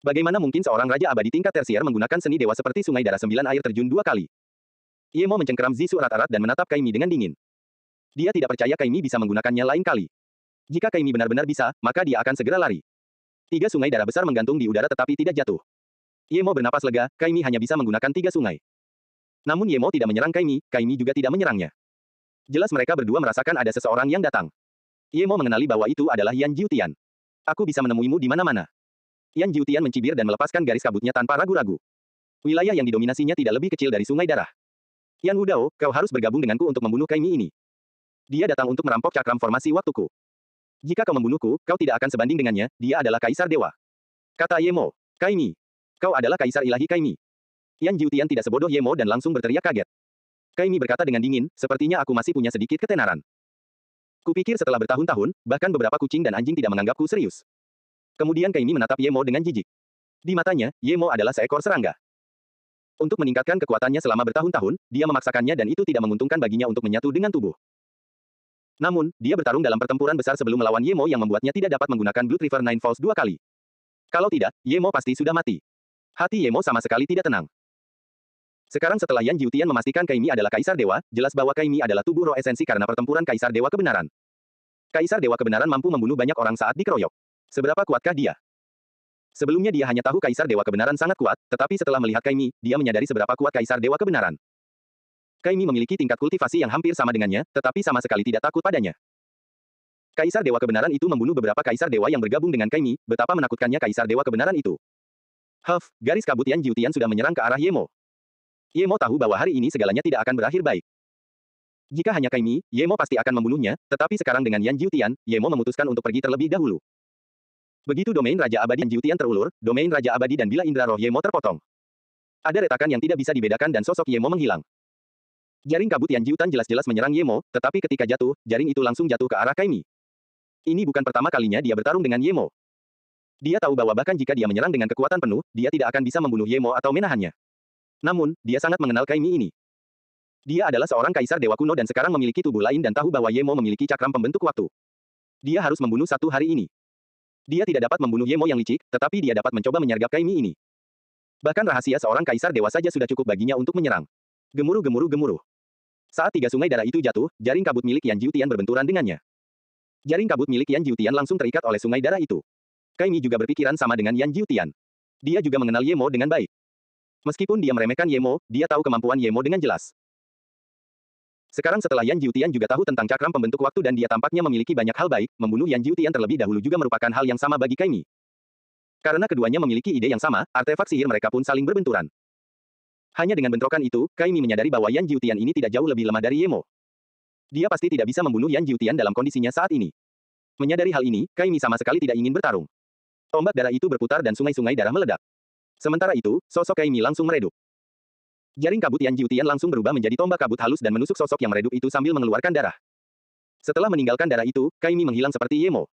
S1: Bagaimana mungkin seorang raja abadi tingkat tersier menggunakan seni dewa seperti sungai darah 9 air terjun 2 kali? Ye Mo mencengkeram Zisu erat-erat dan menatap Kai Mi dengan dingin. Dia tidak percaya Kai Mi bisa menggunakannya lain kali. Jika Kai Mi benar-benar bisa, maka dia akan segera lari. 3 sungai darah besar menggantung di udara tetapi tidak jatuh. Ye Mo bernapas lega, Kai Mi hanya bisa menggunakan 3 sungai. Namun Ye Mo tidak menyerang Kai Mi juga tidak menyerangnya. Jelas mereka berdua merasakan ada seseorang yang datang. Ye Mo mengenali bahwa itu adalah Yan Jiutian. Aku bisa menemuimu di mana-mana. Yan Jiutian mencibir dan melepaskan garis kabutnya tanpa ragu-ragu. Wilayah yang didominasinya tidak lebih kecil dari sungai darah. Yan Wudao, kau harus bergabung denganku untuk membunuh Kai Mi ini. Dia datang untuk merampok cakram formasi waktuku. Jika kau membunuhku, kau tidak akan sebanding dengannya, dia adalah kaisar dewa. Kata Ye Mo. Kai Mi. Kau adalah kaisar ilahi Kai Mi. Yan Jiutian tidak sebodoh Ye Mo dan langsung berteriak kaget. Kai Mi berkata dengan dingin, sepertinya aku masih punya sedikit ketenaran. Kupikir setelah bertahun-tahun, bahkan beberapa kucing dan anjing tidak menganggapku serius. Kemudian Kai Mi menatap Ye Mo dengan jijik. Di matanya, Ye Mo adalah seekor serangga. Untuk meningkatkan kekuatannya selama bertahun-tahun, dia memaksakannya dan itu tidak menguntungkan baginya untuk menyatu dengan tubuh. Namun, dia bertarung dalam pertempuran besar sebelum melawan Ye Mo yang membuatnya tidak dapat menggunakan Blood River Nine Falls 2 kali. Kalau tidak, Ye Mo pasti sudah mati. Hati Ye Mo sama sekali tidak tenang. Sekarang setelah Yan Jiutian memastikan Kai Mi adalah kaisar dewa, jelas bahwa Kai Mi adalah tubuh roh esensi karena pertempuran kaisar dewa kebenaran. Kaisar dewa kebenaran mampu membunuh banyak orang saat dikeroyok. Seberapa kuatkah dia? Sebelumnya dia hanya tahu kaisar dewa kebenaran sangat kuat, tetapi setelah melihat Kai Mi, dia menyadari seberapa kuat kaisar dewa kebenaran. Kai Mi memiliki tingkat kultivasi yang hampir sama dengannya, tetapi sama sekali tidak takut padanya. Kaisar dewa kebenaran itu membunuh beberapa kaisar dewa yang bergabung dengan Kai Mi, betapa menakutkannya kaisar dewa kebenaran itu. Garis kabut Yan Jiutian sudah menyerang ke arah Ye Mo. Ye Mo tahu bahwa hari ini segalanya tidak akan berakhir baik. Jika hanya Kai Mi, Ye Mo pasti akan membunuhnya, tetapi sekarang dengan Yan Jiutian, Ye Mo memutuskan untuk pergi terlebih dahulu. Begitu domain Raja Abadi Yan Jiutian terulur, domain Raja Abadi dan bila indera roh Ye Mo terpotong. Ada retakan yang tidak bisa dibedakan dan sosok Ye Mo menghilang. Jaring kabut Yan Jiutian jelas-jelas menyerang Ye Mo, tetapi ketika jatuh, jaring itu langsung jatuh ke arah Kai Mi. Ini bukan pertama kalinya dia bertarung dengan Ye Mo. Dia tahu bahwa bahkan jika dia menyerang dengan kekuatan penuh, dia tidak akan bisa membunuh Ye Mo atau menahannya. Namun, dia sangat mengenal Kai Mi ini. Dia adalah seorang kaisar dewa kuno dan sekarang memiliki tubuh lain dan tahu bahwa Ye Mo memiliki cakram pembentuk waktu. Dia harus membunuh satu hari ini. Dia tidak dapat membunuh Ye Mo yang licik, tetapi dia dapat mencoba menyergap Kai Mi ini. Bahkan rahasia seorang kaisar dewa saja sudah cukup baginya untuk menyerang. Gemuruh. Saat 3 sungai darah itu jatuh, jaring kabut milik Yan Jiutian berbenturan dengannya. Jaring kabut milik Yan Jiutian langsung terikat oleh sungai darah itu. Kai Mi juga berpikiran sama dengan Yan Jiutian. Dia juga mengenal Ye Mo dengan baik. Meskipun dia meremehkan Ye Mo, dia tahu kemampuan Ye Mo dengan jelas. Sekarang setelah Yan Jiutian juga tahu tentang cakram pembentuk waktu dan dia tampaknya memiliki banyak hal baik, membunuh Yan Jiutian terlebih dahulu juga merupakan hal yang sama bagi Kai Mi. Karena keduanya memiliki ide yang sama, artefak sihir mereka pun saling berbenturan. Hanya dengan bentrokan itu, Kai Mi menyadari bahwa Yan Jiutian ini tidak jauh lebih lemah dari Ye Mo. Dia pasti tidak bisa membunuh Yan Jiutian dalam kondisinya saat ini. Menyadari hal ini, Kai Mi sama sekali tidak ingin bertarung. Tombak darah itu berputar dan sungai-sungai darah meledak. Sementara itu, sosok Kai Mi langsung meredup. Jaring kabut Yan Jiutian langsung berubah menjadi tombak kabut halus dan menusuk sosok yang meredup itu sambil mengeluarkan darah. Setelah meninggalkan darah itu, Kai Mi menghilang seperti Ye Mo.